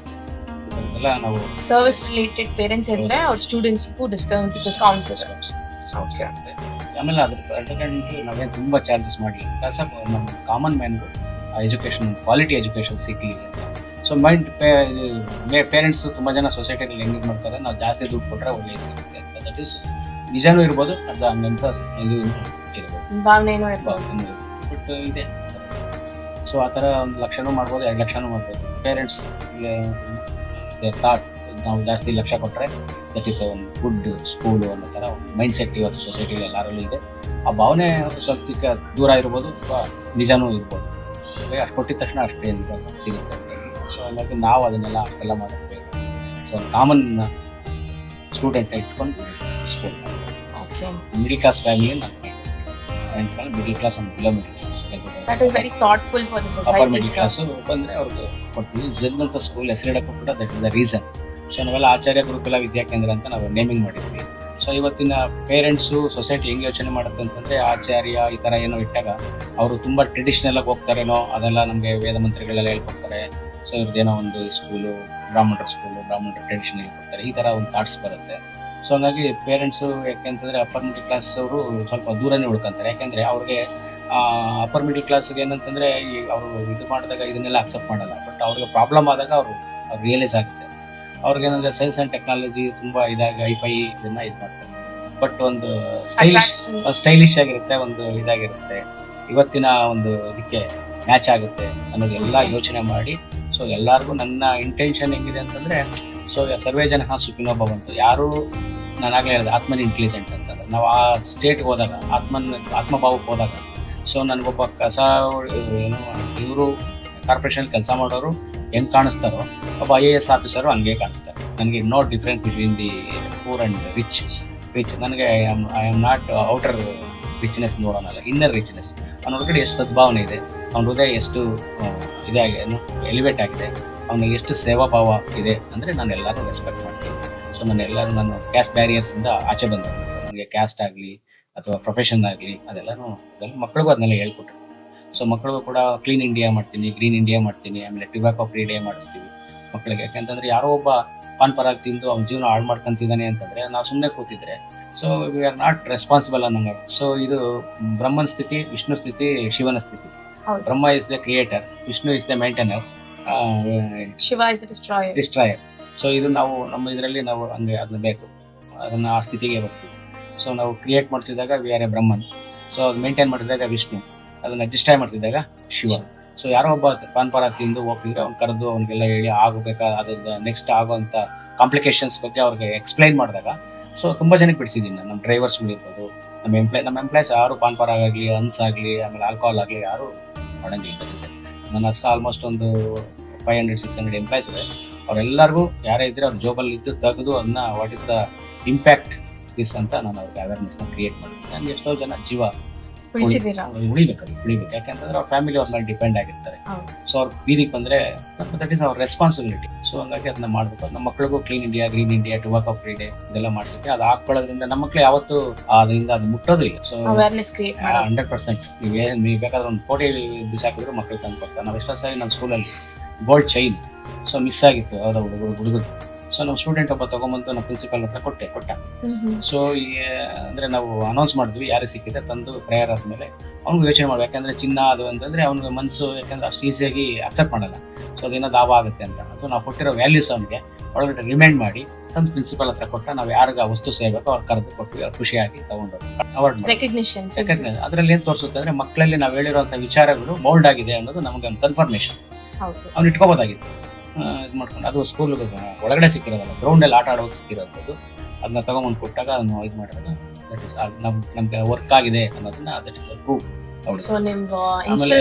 ಇದೆಲ್ಲ ನಾವು ಸರ್ವಿಸ್ ರಿಲೇಟೆಡ್ ಪೇರೆಂಟ್ಸ್ ಇದ್ರೆ ಅವ್ರ ಸ್ಟೂಡೆಂಟ್ಸ್ಗೂ ಡಿಸ್ಕೌಂಟ್ಸ್ ಆಗುತ್ತೆ. ಆಮೇಲೆ ಅದ್ರ ನಾವೇನು ತುಂಬಾ ಚಾರ್ಜಸ್ ಮಾಡಲಿಲ್ಲ, ನಮ್ಮ ಕಾಮನ್ ಮ್ಯಾನ್ಗೂ ಎಜುಕೇಶನ್, ಕ್ವಾಲಿಟಿ ಎಜುಕೇಶನ್ ಸಿಗ್ಲಿ ಅಂತ. ಸೊ ಪೇರೆಂಟ್ಸ್ ತುಂಬಾ ಜನ ಸೊಸೈಟಿಯಲ್ಲಿ ಹೆಂಗೆ ಮಾಡ್ತಾರೆ, ನಾವು ಜಾಸ್ತಿ ದುಡ್ಡು ಕೊಟ್ರೆ ಒಳ್ಳೆ ಸಿಗುತ್ತೆ ಅಂತ. ದಟ್ ಈಸ್ ನಿಜಾನೂ ಇರ್ಬೋದು, ಅದು ಹಂಗಂತ ಇದು ಇರ್ಬೋದು, ಭಾವನೆನೂ ಇರ್ಬೋದು, ಬಟ್ ಇದೆ. ಸೊ ಆ ಥರ 1 ಲಕ್ಷನೂ ಮಾಡ್ಬೋದು, 2 ಲಕ್ಷನೂ ಮಾಡ್ಬೋದು. ಪೇರೆಂಟ್ಸ್ ಥಾಟ್ ನಾವು ಜಾಸ್ತಿ ಲಕ್ಷ ಕೊಟ್ಟರೆ ದಟ್ ಈಸ್ ಒಂದು ಗುಡ್ ಸ್ಕೂಲು ಅನ್ನೋ ಥರ ಮೈಂಡ್ ಸೆಟ್ ಇವತ್ತು ಸೊಸೈಟಿಲಿ ಎಲ್ಲರಲ್ಲೂ ಇದೆ. ಆ ಭಾವನೆ ಸ್ವಲ್ಪ ದೂರ ಇರ್ಬೋದು ಅಥವಾ ನಿಜಾನೂ ಇರ್ಬೋದು. ಅಷ್ಟು ಕೊಟ್ಟಿದ ತಕ್ಷಣ ಅಷ್ಟೇ ಸಿಗುತ್ತೆ ಅಂತ ಹೇಳಿ. ಸೊ ಹಾಗಾಗಿ ನಾವು ಅದನ್ನೆಲ್ಲ ಅಷ್ಟೆಲ್ಲ ಮಾಡಬೇಕು. ಸೊ ಕಾಮನ್ ಸ್ಟೂಡೆಂಟ್ ಇಟ್ಕೊಂಡು ಸ್ಕೂಲ್ ಮಿಡಲ್ ಕ್ಲಾಸ್ ಫ್ಯಾಮಿಲಿ, ನಾನು middle class and below middle class, that is very thoughtful for the society. Upper middle class ಬಂದರೆ ಅವ್ರಿಗೆ ಕೊಡ್ತೀವಿ. ಝೆಡ್ ಅಂತ ಸ್ಕೂಲ್ ಹೆಸರಿಡಕ್ಕೂ ಕೂಡ that is the reason. So ನಾವೆಲ್ಲ ಆಚಾರ್ಯ ಗುರುಕುಲ ವಿದ್ಯಾಕೇಂದ್ರ ಅಂತ ನಾವು ನೇಮಿಂಗ್ ಮಾಡಿದ್ವಿ. ಸೊ ಇವತ್ತಿನ ಪೇರೆಂಟ್ಸು ಸೊಸೈಟಿ ಹೆಂಗೆ ಯೋಚನೆ ಮಾಡುತ್ತೆ ಅಂತಂದರೆ, ಆಚಾರ್ಯ ಈ ಥರ ಏನೋ ಇಟ್ಟಾಗ ಅವರು ತುಂಬ ಟ್ರೆಡಿಷ್ನಲ್ ಆಗಿ ಹೋಗ್ತಾರೇನೋ, ಅದೆಲ್ಲ ನಮಗೆ ವೇದ ಮಂತ್ರಿಗಳೆಲ್ಲ ಹೇಳ್ಕೊಡ್ತಾರೆ. ಸೊ ಇವ್ರದ್ದೇನೋ ಒಂದು ಸ್ಕೂಲು, ಬ್ರಾಹ್ಮಣರ ಟ್ರೆಡಿಷನ್ ಹೇಳ್ಕೊಡ್ತಾರೆ, ಈ ಥರ ಒಂದು ಥಾಟ್ಸ್ ಬರುತ್ತೆ. ಸೊ ಹಾಗಾಗಿ ಪೇರೆಂಟ್ಸು ಯಾಕೆಂತಂದರೆ ಅಪ್ಪರ್ ಮಿಡಲ್ ಕ್ಲಾಸ್ ಅವರು ಸ್ವಲ್ಪ ದೂರನೇ ಉಳ್ಕೊಂತಾರೆ. ಯಾಕೆಂದರೆ ಅವ್ರಿಗೆ ಅಪ್ಪರ್ ಮಿಡಲ್ ಕ್ಲಾಸ್ಗೆ ಏನಂತಂದರೆ ಅವರು ಇದು ಮಾಡಿದಾಗ ಇದನ್ನೆಲ್ಲ ಅಕ್ಸೆಪ್ಟ್ ಮಾಡಲ್ಲ. ಬಟ್ ಅವ್ರಿಗೆ ಪ್ರಾಬ್ಲಮ್ ಆದಾಗ ಅವ್ರು ರಿಯಲೈಸ್ ಆಗುತ್ತೆ. ಅವ್ರಿಗೇನಂದರೆ ಸೈನ್ಸ್ ಆ್ಯಂಡ್ ಟೆಕ್ನಾಲಜಿ ತುಂಬ ಇದಾಗಿ ಐಫೈ ಇದನ್ನು ಇದು ಮಾಡ್ತಾರೆ. ಬಟ್ ಒಂದು ಸ್ಟೈಲಿಶ್ ಆಗಿರುತ್ತೆ, ಒಂದು ಇದಾಗಿರುತ್ತೆ, ಇವತ್ತಿನ ಒಂದು ಇದಕ್ಕೆ ಮ್ಯಾಚ್ ಆಗುತ್ತೆ ಅನ್ನೋದೆಲ್ಲ ಯೋಚನೆ ಮಾಡಿ. ಸೊ ಎಲ್ಲರಿಗೂ ನನ್ನ ಇಂಟೆನ್ಷನ್ ಹೆಂಗಿದೆ ಅಂತಂದರೆ, ಸೊ ಸರ್ವೇ ಜನ ಸುಖಿನೋ ಭವಂತು. ಯಾರು ನಾನಾಗಲೇ ಹೇಳಿದೆ ಆತ್ಮನ್ ಇಂಟೆಲಿಜೆಂಟ್ ಅಂತಂದ್ರೆ, ನಾವು ಆ ಸ್ಟೇಟ್ಗೆ ಹೋದಾಗ, ಆತ್ಮಭಾವಕ್ಕೆ ಹೋದಾಗ, ಸೊ ನನಗೊಬ್ಬ ಇವರು ಕಾರ್ಪೊರೇಷನ್ ಕೆಲಸ ಮಾಡೋರು ಹೆಂಗೆ ಕಾಣಿಸ್ತಾರೋ, ಒಬ್ಬ IAS ಆಫೀಸರು ಹಂಗೆ ಕಾಣಿಸ್ತಾರೆ. ನನಗೆ no difference between the poor and rich. ನನಗೆ I am not outer richness ನೋಡೋಣಲ್ಲ, ಇನ್ನರ್ ರಿಚ್ನೆಸ್. ಅವನ ಒಳಗಡೆ ಎಷ್ಟು ಸದ್ಭಾವನೆ ಇದೆ, ಅವನ ಹೃದಯ ಎಷ್ಟು ಎಲಿವೇಟ್ ಆಗಿದೆ, ಅವನಿಗೆ ಎಷ್ಟು ಸೇವಾಭಾವ ಇದೆ ಅಂದರೆ ನಾನು ಎಲ್ಲರೂ ರೆಸ್ಪೆಕ್ಟ್ ಮಾಡ್ತೀನಿ. ಸೊ ನಾನು ಕ್ಯಾಸ್ಟ್ ಬ್ಯಾರಿಯರ್ಸಿಂದ ಆಚೆ ಬಂದೆ. ನನಗೆ ಕ್ಯಾಸ್ಟ್ ಆಗಲಿ ಅಥವಾ ಪ್ರೊಫೆಷನ್ ಆಗಲಿ ಅದೆಲ್ಲನೂ ಮಕ್ಕಳಿಗೂ ಅದನ್ನೆಲ್ಲ ಹೇಳ್ಕೊಟ್ರು. ಸೊ ಮಕ್ಕಳಿಗೂ ಕೂಡ ಕ್ಲೀನ್ ಇಂಡಿಯಾ ಮಾಡ್ತೀನಿ, ಗ್ರೀನ್ ಇಂಡಿಯಾ ಮಾಡ್ತೀನಿ, ಆಮೇಲೆ ಟೊಬ್ಯಾಕೋ ಫ್ರೀ ಡೇ ಮಾಡಿಸ್ತೀವಿ ಮಕ್ಕಳಿಗೆ. ಯಾಕೆಂತಂದರೆ ಯಾರೋ ಒಬ್ಬ ಪಾನ್ ಪರಾಗ್ ತಿಂದು ಅವ್ನ ಜೀವನ ಹಾಳು ಮಾಡ್ಕೊಂತಿದ್ದಾನೆ ಅಂತಂದರೆ ನಾವು ಸುಮ್ಮನೆ ಕೂತಿದ್ರೆ, so we are not responsible ಅನ್ನಂಗೆ. ಸೊ ಇದು ಬ್ರಹ್ಮನ ಸ್ಥಿತಿ, ವಿಷ್ಣು ಸ್ಥಿತಿ, ಶಿವನ ಸ್ಥಿತಿ. Brahma is the creator, Vishnu is the maintainer, Shiva is the destroyer. So ಇದು ನಾವು ನಮ್ಮ ಇದರಲ್ಲಿ ನಾವು ಹಂಗೆ ಅದನ್ನ ಬೇಕು, ಅದನ್ನು ಆ ಸ್ಥಿತಿಗೆ ಬರ್ತೀವಿ. ಸೊ ನಾವು ಕ್ರಿಯೇಟ್ ಮಾಡ್ತಿದ್ದಾಗ we are a Brahman. So ಅದು ಮೇಂಟೈನ್ ಮಾಡ್ತಿದ್ದಾಗ ವಿಷ್ಣು, ಅದನ್ನು ಡಿಸ್ಟ್ರಾಯ್ ಮಾಡ್ತಿದ್ದಾಗ ಶಿವ. ಸೊ ಯಾರೋ ಒಬ್ಬ ಪಾನ್ ಪರಾಗ್ ತಿಂದು ಹೋಗ್ತಿದ್ರೆ ಅವ್ನು ಕರೆದು ಅವ್ನಿಗೆಲ್ಲ ಹೇಳಿ ಅದ್ರದ್ದು ನೆಕ್ಸ್ಟ್ ಆಗೋಂಥ ಕಾಂಪ್ಲಿಕೇಶನ್ಸ್ ಬಗ್ಗೆ ಅವ್ರಿಗೆ ಎಕ್ಸ್ಪ್ಲೈನ್ ಮಾಡಿದಾಗ, ಸೊ ತುಂಬ ಜನಕ್ಕೆ ಬಿಡಿಸಿದ್ದೀನಿ ನಾನು. ನಮ್ಮ ಡ್ರೈವರ್ಸ್ಗಳು ಇರ್ಬೋದು, ನಮ್ಮ ಎಂಪ್ಲಾಯ್ಸ್ ಯಾರು ಪಾನ್ ಪರಾಗ್ ಆಗಲಿ, ಹನ್ಸ್ ಆಗಲಿ, ಆಮೇಲೆ ಆಲ್ಕೋಹಾಲ್ ಆಗಲಿ ಯಾರು ಮಾಡೋಂಗಿಲ್ಲ ಸರ್. ನನ್ನ ಹತ್ರ ಆಲ್ಮೋಸ್ಟ್ ಒಂದು 500-600 ಎಂಪ್ಲಾಯ್ಸ್ ಇದೆ. ಅವರೆಲ್ಲರಿಗೂ ಯಾರೇ ಇದ್ರೆ ಅವ್ರ ಜೋಬಲ್ಲಿ ಇದ್ದು ತೆಗೆದು ಅದನ್ನ what is the impact this ಅಂತ ನಾನು ಅವ್ರಿಗೆ ಅವೇರ್ನೆಸ್ನ ಕ್ರಿಯೇಟ್ ಮಾಡಿದ್ದೀನಿ. ನನಗೆ ಎಷ್ಟೋ ಜನ ಜೀವ ಉಳಿಬೇಕು. ಯಾಕೆಂತಂದ್ರೆ ಅವ್ರ ಫ್ಯಾಮಿಲಿ ಅವ್ರ ಮೇಲೆ ಡಿಪೆಂಡ್ ಆಗಿರ್ತಾರೆ. ಸೊ ಅವ್ರ ಬೀದಿಗೆ ಬಂದ್ರೆ ದಟ್ ಈಸ್ ಅವ್ರ ರೆಸ್ಪಾನ್ಸಿಬಿಲಿಟಿ. ಸೊ ಹಂಗಾಗಿ ಅದನ್ನ ಮಾಡ್ಬೇಕು. ನಮ್ಮ ಮಕ್ಕಳಿಗೂ clean India, green India, tobacco free day ಇದೆಲ್ಲ ಮಾಡ್ಸಿದ್ವಿ. ಅದು ಹಾಕೊಳ್ಳೋದ್ರಿಂದ ನಮ್ಮ ಮಕ್ಕಳು ಯಾವತ್ತು ಅದರಿಂದ ಅದು ಮುಟ್ಟೋದು ಇಲ್ಲ. ಸೊ 100% ನೀವು ಬೇಕಾದ್ರೆ ಒಂದು ಕೋಟಿ ದಿವಸ ಹಾಕಿದ್ರು ಮಕ್ಕಳು ತಂದು ಕೊಡ್ತಾರೆ. ನಾವು ಎಷ್ಟೋ ಸಾರಿ ನಮ್ಮ ಸ್ಕೂಲಲ್ಲಿ ಗೋಲ್ಡ್ ಚೈನ್ ಸೊ ಮಿಸ್ ಆಗಿತ್ತು, ಅವರ ಹುಡುಗರು ಸೊ ನಮ್ಮ ಸ್ಟೂಡೆಂಟ್ ಒಬ್ಬ ತಗೊಂಬಂದು ನಮ್ಮ ಪ್ರಿನ್ಸಿಪಲ್ ಹತ್ರ ಕೊಟ್ಟ. ಸೊ ಅಂದ್ರೆ ನಾವು ಅನೌನ್ಸ್ ಮಾಡಿದ್ವಿ, ಯಾರಿಗೆ ಸಿಕ್ಕಿದೆ ತಂದು ಪ್ರೇಯರ್ ಆದ್ಮೇಲೆ ಅವ್ನಿಗೆ ಯೋಚನೆ ಮಾಡ್ಬೇಕು. ಯಾಕಂದ್ರೆ ಚಿನ್ನ ಅದು ಅಂತಂದ್ರೆ ಅವ್ನಿಗೆ ಮನಸ್ಸು ಯಾಕಂದ್ರೆ ಅಷ್ಟು ಈಸಿಯಾಗಿ ಅಕ್ಸೆಪ್ಟ್ ಮಾಡಲ್ಲ. ಸೊ ಅದೇನೋ ದಾವ ಆಗುತ್ತೆ ಅಂತ ಅದು ನಾವು ಕೊಟ್ಟಿರೋ ವ್ಯಾಲ್ಯೂಸ್ ಅವನಿಗೆ ಒಳಗಡೆ ರಿಮೈಂಡ್ ಮಾಡಿ ತಂದು ಪ್ರಿನ್ಸಿಪಲ್ ಹತ್ರ ಕೊಟ್ಟ. ನಾವು ಯಾರಿಗೆ ವಸ್ತು ಸೇರ್ಬೇಕು ಅವ್ರು ಕರೆದು ಕೊಟ್ಟು ಅವ್ರು ಖುಷಿಯಾಗಿ ತಗೊಂಡು ಅವಾರ್ಡ್ ರೆಕಗ್ನಿಷನ್. ಅದ್ರಲ್ಲಿ ಏನ್ ತೋರಿಸುತ್ತೆ ಅಂದ್ರೆ ಮಕ್ಕಳಲ್ಲಿ ನಾವು ಹೇಳಿರುವಂತ ವಿಚಾರಗಳು ಮೋಲ್ಡ್ ಆಗಿದೆ ಅನ್ನೋದು ನಮಗೆ ಒಂದು ಕನ್ಫರ್ಮೇಶನ್. ಅವ್ನು ಇಟ್ಕೋಬೋದಾಗಿತ್ತು ಇದು ಮಾಡ್ಕೊಂಡು. ಅದು ಸ್ಕೂಲ್ ಒಳಗಡೆ ಸಿಕ್ಕಿರೋದಲ್ಲ, ಗ್ರೌಂಡ್ ಅಲ್ಲಿ ಆಟ ಆಡೋದು ಸಿಕ್ಕಿರೋದು. ಅದನ್ನ ತಗೊಂಡ್ಬಂದು ಕೊಟ್ಟಾಗ ಅದನ್ನು ಇದು ಮಾಡಿದಾಗ ದಟ್ ಇಸ್ ನಮ್ಗೆ ವರ್ಕ್ ಆಗಿದೆ ಅನ್ನೋದನ್ನ ದಟ್ ಇಸ್ ಪ್ರೂವ್. ಆಮೇಲೆ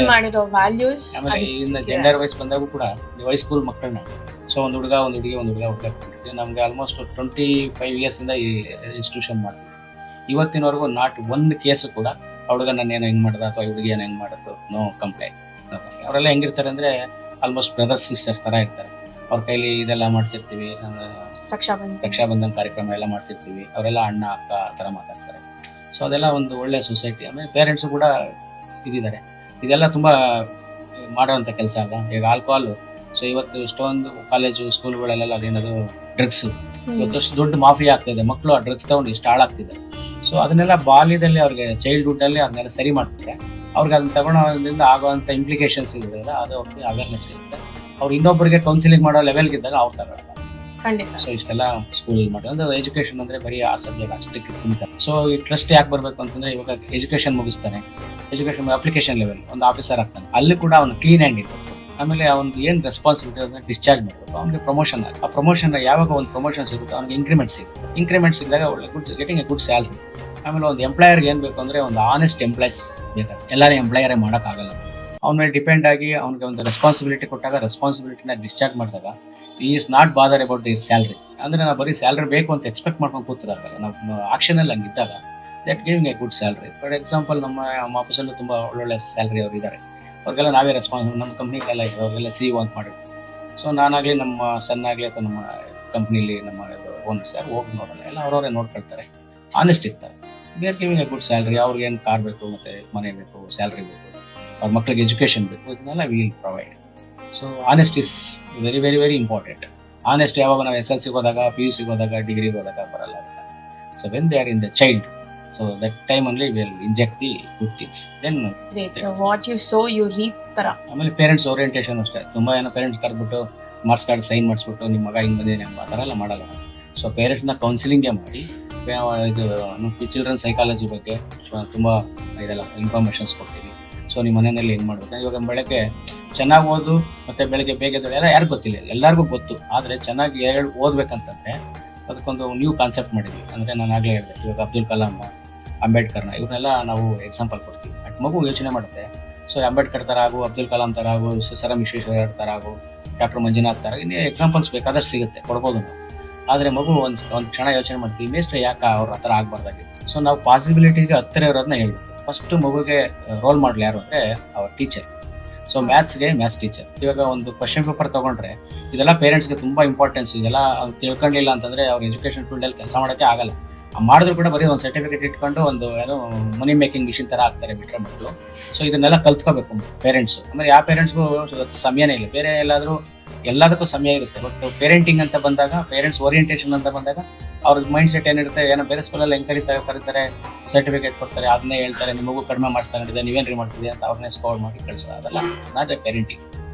ಇನ್ನು ಜೆಂಡರ್ ವೈಸ್ ಬಂದಾಗೂ ಕೂಡ ಹೈಸ್ಕೂಲ್ ಮಕ್ಕಳನ್ನ ಸೊ ಒಂದು ಹುಡುಗ ಒಂದು ಹುಡುಗಿ ಕೊಟ್ಟಿದ್ವಿ. ನಮ್ಗೆ ಆಲ್ಮೋಸ್ಟ್ 25 years ಇಂದ ಈ ಇನ್ಸ್ಟಿಟ್ಯೂಷನ್ ಮಾಡ್ತೀವಿ. ಇವತ್ತಿನವರೆಗೂ ನಾಟ್ ಒಂದು ಕೇಸು ಕೂಡ ಹುಡುಗ ನನ್ನ ಏನೋ ಹೆಂಗ್ ಮಾಡ್ದ ಅಥವಾ ಹುಡುಗಿ ಏನೋ ಹೆಂಗ್ ಮಾಡೋದು ನೋ ಕಂಪ್ಲೇಂಟ್. ಅವರೆಲ್ಲ ಹೆಂಗಿರ್ತಾರೆ ಅಂದ್ರೆ ಆಲ್ಮೋಸ್ಟ್ ಬ್ರದರ್ಸ್ ಸಿಸ್ಟರ್ಸ್ ತರ ಇರ್ತಾರೆ. ಅವ್ರ ಕೈಲಿ ಇದೆಲ್ಲ ಮಾಡ್ಸಿರ್ತೀವಿ, ರಕ್ಷಾಬಂಧನ್ ಕಾರ್ಯಕ್ರಮ ಎಲ್ಲ ಮಾಡ್ಸಿರ್ತೀವಿ. ಅವರೆಲ್ಲ ಅಣ್ಣ ಅಕ್ಕ ಆ ಥರ ಮಾತಾಡ್ತಾರೆ. ಸೊ ಅದೆಲ್ಲ ಒಂದು ಒಳ್ಳೆ ಸೊಸೈಟಿ. ಆಮೇಲೆ ಪೇರೆಂಟ್ಸು ಕೂಡ ಇದಿದ್ದಾರೆ. ಇದೆಲ್ಲ ತುಂಬಾ ಮಾಡುವಂತ ಕೆಲಸ ಅಲ್ಲ. ಈಗ ಆಲ್ಕೋಹಾಲ್, ಸೊ ಇವತ್ತು ಎಷ್ಟೊಂದು ಕಾಲೇಜು ಸ್ಕೂಲ್ಗಳಲ್ಲೆಲ್ಲ ಅದೇನದು ಡ್ರಗ್ಸ್ ಇವತ್ತು ಅಷ್ಟು ದೊಡ್ಡ ಮಾಫಿಯಾ ಆಗ್ತಿದೆ. ಮಕ್ಕಳು ಆ ಡ್ರಗ್ಸ್ ತಗೊಂಡು ಎಷ್ಟು ಹಾಳಾಗ್ತಿದೆ. ಸೊ ಅದನ್ನೆಲ್ಲ ಬಾಲ್ಯದಲ್ಲಿ ಅವ್ರಿಗೆ ಚೈಲ್ಡ್ಹುಡ್ ಅಲ್ಲಿ ಅದನ್ನೆಲ್ಲ ಸರಿ ಮಾಡ್ತಾರೆ. ಅವ್ರಿಗೆ ಅದನ್ನ ತಗೊಳೋದ್ರಿಂದ ಆಗುವಂತ ಇಂಪ್ಲಿಕೇಶನ್ಸ್ ಇರೋದಿಲ್ಲ, ಅದು ಅವ್ರಿಗೆ ಅವೇರ್ನೆಸ್ ಇರುತ್ತೆ. ಅವ್ರು ಇನ್ನೊಬ್ಬರಿಗೆ ಕೌನ್ಸಿಲಿಂಗ್ ಮಾಡೋ ಲೆವೆಲ್ಗಿದ್ದಾಗ ಅವ್ರು ತಗೊಳ್ಳಲ್ಲ. ಸೊ ಇಷ್ಟೆಲ್ಲ ಸ್ಕೂಲ್ ಮಾಡೋದು. ಎಜುಕೇಶನ್ ಅಂದ್ರೆ ಬರೀ ಆ ಸಬ್ಜೆಕ್ಟ್ ಅಷ್ಟಕ್ಕಿಂತ. ಸೊ ಈ ಟ್ರಸ್ಟ್ ಯಾಕೆ ಬರ್ಬೇಕು ಅಂತಂದ್ರೆ ಇವಾಗ ಎಜುಕೇಶನ್ ಮುಗಿಸ್ತಾನೆ, ಎಜುಕೇಶನ್ ಅಪ್ಲಿಕೇಶನ್ ಲೆವೆಲ್ ಒಂದು ಆಫೀಸರ್ ಆಗ್ತಾನೆ, ಅಲ್ಲಿ ಕೂಡ ಅವ್ನು ಕ್ಲೀನ್ ಹ್ಯಾಂಡ್ ಇರಬೇಕು. ಆಮೇಲೆ ಅವ್ನಿಗೆ ಏನು ರೆಸ್ಪಾನ್ಸಿಬಿಲಿಟಿ ಅದನ್ನ ಡಿಸ್ಚಾರ್ಜ್ ಮಾಡಬೇಕು. ಅವ್ನಿಗೆ ಪ್ರಮೋಷನ್ ಆಗುತ್ತೆ. ಆ ಪ್ರಮೋಷನ್ ಯಾವಾಗ ಒಂದು ಪ್ರಮೋಷನ್ ಸಿಗುತ್ತೆ ಅವ್ನಿಗೆ ಇಂಕ್ರಿಮೆಂಟ್ ಸಿಕ್ಕಿದಾಗ ಒಳ್ಳೆ ಗೆಟಿಂಗ್ ಎ ಗುಡ್ ಸ್ಯಾಲ್ರಿ. ಆಮೇಲೆ ಒಂದು ಎಂಪ್ಲಾಯರ್ಗೆ ಏನು ಬೇಕು ಅಂದ್ರೆ ಒಂದು ಆನೆಸ್ಟ್ ಎಂಪ್ಲಾಯ್ಸ್ ಬೇಕಾದ್ರೆ. ಎಲ್ಲರೂ ಎಂಪ್ಲಾಯರೇ ಮಾಡೋಕ್ಕಾಗಲ್ಲ. ಅವ್ನ ಮೇಲೆ ಡಿಪೆಂಡ್ ಆಗಿ ಅವ್ನಿಗೆ ಒಂದು ರೆಸ್ಪಾನ್ಸಿಬಿಲಿಟಿ ಕೊಟ್ಟಾಗ ರೆಸ್ಪಾನ್ಸಿಬಿಲಿಟಿನ ಡಿಸ್ಚಾರ್ಜ್ ಮಾಡಿದಾಗ ಈ is not bother about the salary. ಅಂದ್ರೆ ನಾವು ಬರೀ ಸ್ಯಾಲ್ರಿ ಬೇಕು ಅಂತ ಎಕ್ಸ್ಪೆಕ್ಟ್ ಮಾಡ್ಕೊಂಡು ಕೂತಿರಲ್ಲ. ನಾವು ಆಕ್ಷನ್ ಅಲ್ಲಿ ಹಂಗಿದ್ದಾಗ that giving a good salary. For example ನಮ್ಮ ಆಫೀಸಲ್ಲೂ ತುಂಬಾ ಒಳ್ಳೊಳ್ಳೆ ಸ್ಯಾಲ್ರಿ ಅವ್ರು ಇದ್ದಾರೆ. ಅವ್ರಿಗೆಲ್ಲ ನಾವೇ ನಮ್ಮ ಕಂಪ್ನಿಗೆಲ್ಲ ಇದೆ, ಅವ್ರಿಗೆಲ್ಲ CEO ಅಂತ ಮಾಡಿದ್ವಿ. ಸೊ ನಾನಾಗಲಿ ನಮ್ಮ ಸನ್ನಾಗಲಿ ಅಥವಾ ನಮ್ಮ ಕಂಪ್ನಿಲಿ ನಮ್ಮ ಓನರ್ಸ್ ಯಾರು ಹೋಗಿ ನೋಡಲ್ಲ, ಎಲ್ಲ ಅವ್ರವರೇ ನೋಡ್ಕೊಳ್ತಾರೆ, ಆನೆಸ್ಟ್ ಇರ್ತಾರೆ. They are giving a good salary. ಅವ್ರಿಗೆ ಏನು ಕಾರ್ ಬೇಕು, ಮತ್ತೆ ಮನೆ ಬೇಕು, ಸ್ಯಾಲ್ರಿ ಬೇಕು, ಅವ್ರ ಮಕ್ಕಳಿಗೆ ಎಜುಕೇಷನ್ ಬೇಕು, ಇದನ್ನೆಲ್ಲ will provide. So honest is very very very important. Honest ಯಾವಾಗ ನಾವು SLC ಹೋದಾಗ, PUC ಹೋದಾಗ, ಡಿಗ್ರಿಗೆ ಹೋದಾಗ ಬರಲ್ಲ. So when they are in the child, so that time only will inject the good things. Then so what you sow you reap ತರ. ಆಮೇಲೆ parents orientation ಅಷ್ಟೇ. ತುಂಬಾ ಏನೋ ಪೇರೆಂಟ್ಸ್ ಕರೆದ್ಬಿಟ್ಟು ಮಾರ್ಕ್ಸ್ ಕಾರ್ಡ್ ಸೈನ್ ಮಾಡಿಸ್ಬಿಟ್ಟು ನಿಮ್ಮ ಮಗ ಹಿಂಗ್ ಬಂದಿದೆ ಆ ಥರ ಎಲ್ಲ ಮಾಡಲ್ಲ. ಸೊ ಪೇರೆಂಟ್ಸ್ನ ಕೌನ್ಸಿಲಿಂಗೇ ಮಾಡಿ ಇದು ಚಿಲ್ಡ್ರನ್ ಸೈಕಾಲಜಿ ಬಗ್ಗೆ ತುಂಬಾ ಇದೆಲ್ಲ ಇನ್ಫಾರ್ಮೇಶನ್ಸ್ ಕೊಡ್ತೀವಿ. ಸೊ ನಿಮ್ಮ ಮನೆಯಲ್ಲಿ ಏನು ಮಾಡ್ಬೇಕು. ಇವಾಗ ಬೆಳಗ್ಗೆ ಚೆನ್ನಾಗಿ ಓದು ಮತ್ತೆ ಬೆಳಗ್ಗೆ ಬೇಗ ಎಲ್ಲ ಯಾರಿಗೂ ಗೊತ್ತಿಲ್ಲ, ಎಲ್ಲರಿಗೂ ಗೊತ್ತು. ಆದರೆ ಚೆನ್ನಾಗಿ ಓದ್ಬೇಕಂತಂದ್ರೆ ಅದಕ್ಕೊಂದು ನ್ಯೂ ಕಾನ್ಸೆಪ್ಟ್ ಮಾಡಿದ್ವಿ. ಅಂದರೆ ನಾನು ಆಗಲೇ ಹೇಳಿದೆ, ಇವಾಗ ಅಬ್ದುಲ್ ಕಲಾಂ, ಅಂಬೇಡ್ಕರ್ನ ಇವ್ರನ್ನೆಲ್ಲ ನಾವು ಎಕ್ಸಾಂಪಲ್ ಕೊಡ್ತೀವಿ. ಮಗು ಯೋಚನೆ ಮಾಡುತ್ತೆ. ಸೊ ಅಂಬೇಡ್ಕರ್ ಥರ ಆಗು, ಅಬ್ದುಲ್ ಕಲಾಂ ಥರ ಆಗು, ಸರ್ ವಿಶ್ವೇಶ್ವರಯ್ಯ ಥರ ಆಗು, ಡಾಕ್ಟರ್ ಮಂಜುನಾಥ್ ಥರ ಇನ್ನೇ ಎಕ್ಸಾಂಪಲ್ಸ್ ಬೇಕಾದಷ್ಟು ಸಿಗುತ್ತೆ, ಕೊಡ್ಬೋದು ನಾವು. ಆದರೆ ಮಗು ಒಂದು ಕ್ಷಣ ಯೋಚನೆ ಮಾಡ್ತೀವಿ, ಮೇಷ್ಟ್ರೆ ಯಾಕೆ ಅವ್ರ ಹತ್ರ ಆಗಬಾರ್ದಾಗಿತ್ತು. ಸೊ ನಾವು ಪಾಸಿಬಿಲಿಟಿಗೆ ಹತ್ತಿರ ಇರೋದನ್ನ ಹೇಳ್ಬೇಕು. ಫಸ್ಟ್ ಮಗುಗೆ ರೋಲ್ ಮಾಡಲಿ ಯಾರು ಅಂದರೆ ಅವ್ರ ಟೀಚರ್. ಸೊ ಮ್ಯಾಥ್ಸ್ಗೆ ಮ್ಯಾಥ್ಸ್ ಟೀಚರ್. ಇವಾಗ ಒಂದು ಕ್ವಶನ್ ಪೇಪರ್ ತಗೊಂಡ್ರೆ ಇದೆಲ್ಲ ಪೇರೆಂಟ್ಸ್ಗೆ ತುಂಬಾ ಇಂಪಾರ್ಟೆನ್ಸ್. ಇದೆಲ್ಲ ತಿಳ್ಕೊಂಡಿಲ್ಲ ಅಂತಂದ್ರೆ ಅವ್ರ ಎಜುಕೇಶನ್ ಫೀಲ್ಡಲ್ಲಿ ಕೆಲಸ ಮಾಡೋಕ್ಕೆ ಆಗಲ್ಲ. ಮಾಡಿದ್ರು ಕೂಡ ಬರೀ ಒಂದು ಸರ್ಟಿಫಿಕೇಟ್ ಇಟ್ಕೊಂಡು ಒಂದು ಏನೋ ಮನಿ ಮೇಕಿಂಗ್ ಮಿಷಿನ್ ತರ ಆಗ್ತಾರೆ ಬಿಟ್ರೆ ಮಕ್ಕಳು. ಸೊ ಇದನ್ನೆಲ್ಲ ಕಲ್ತ್ಕೋಬೇಕು ಪೇರೆಂಟ್ಸ್. ಆಮೇಲೆ ಯಾವ ಪೇರೆಂಟ್ಸ್ಗೂ ಸಮಯನೇ ಇಲ್ಲ. ಬೇರೆ ಎಲ್ಲದಕ್ಕೂ ಸಮಯ ಇರುತ್ತೆ. ಬಟ್ ಪೇರೆಂಟಿಂಗ್ ಅಂತ ಬಂದಾಗ, ಪೇರೆಂಟ್ಸ್ ಓರಿಯೆಂಟೇಷನ್ ಅಂತ ಬಂದಾಗ ಅವ್ರ ಮೈಂಡ್ ಸೆಟ್ ಏನಿರುತ್ತೆ, ಏನೋ ಬೇರೆ ಸ್ಕೂಲಲ್ಲಿ ಹೆಂಗೆ ಕರೀತಾರೆ, ಸರ್ಟಿಫಿಕೇಟ್ ಕೊಡ್ತಾರೆ, ಅದನ್ನೇ ಹೇಳ್ತಾರೆ, ನಿಮಗೂ ಕಡಿಮೆ ಮಾಡಿಸ್ತಾ ನಡೆದಿದೆ, ನೀವೇನ್ರಿ ಮಾಡ್ತಿದೆ ಅಂತ ಅವ್ರನ್ನೇ ಸ್ಕೋರ್ ಮಾಡಿ ಕಳಿಸೋದು. ಅದೆಲ್ಲ ನಾಟ್ ಎ ಪೇರೆಂಟಿಂಗ್.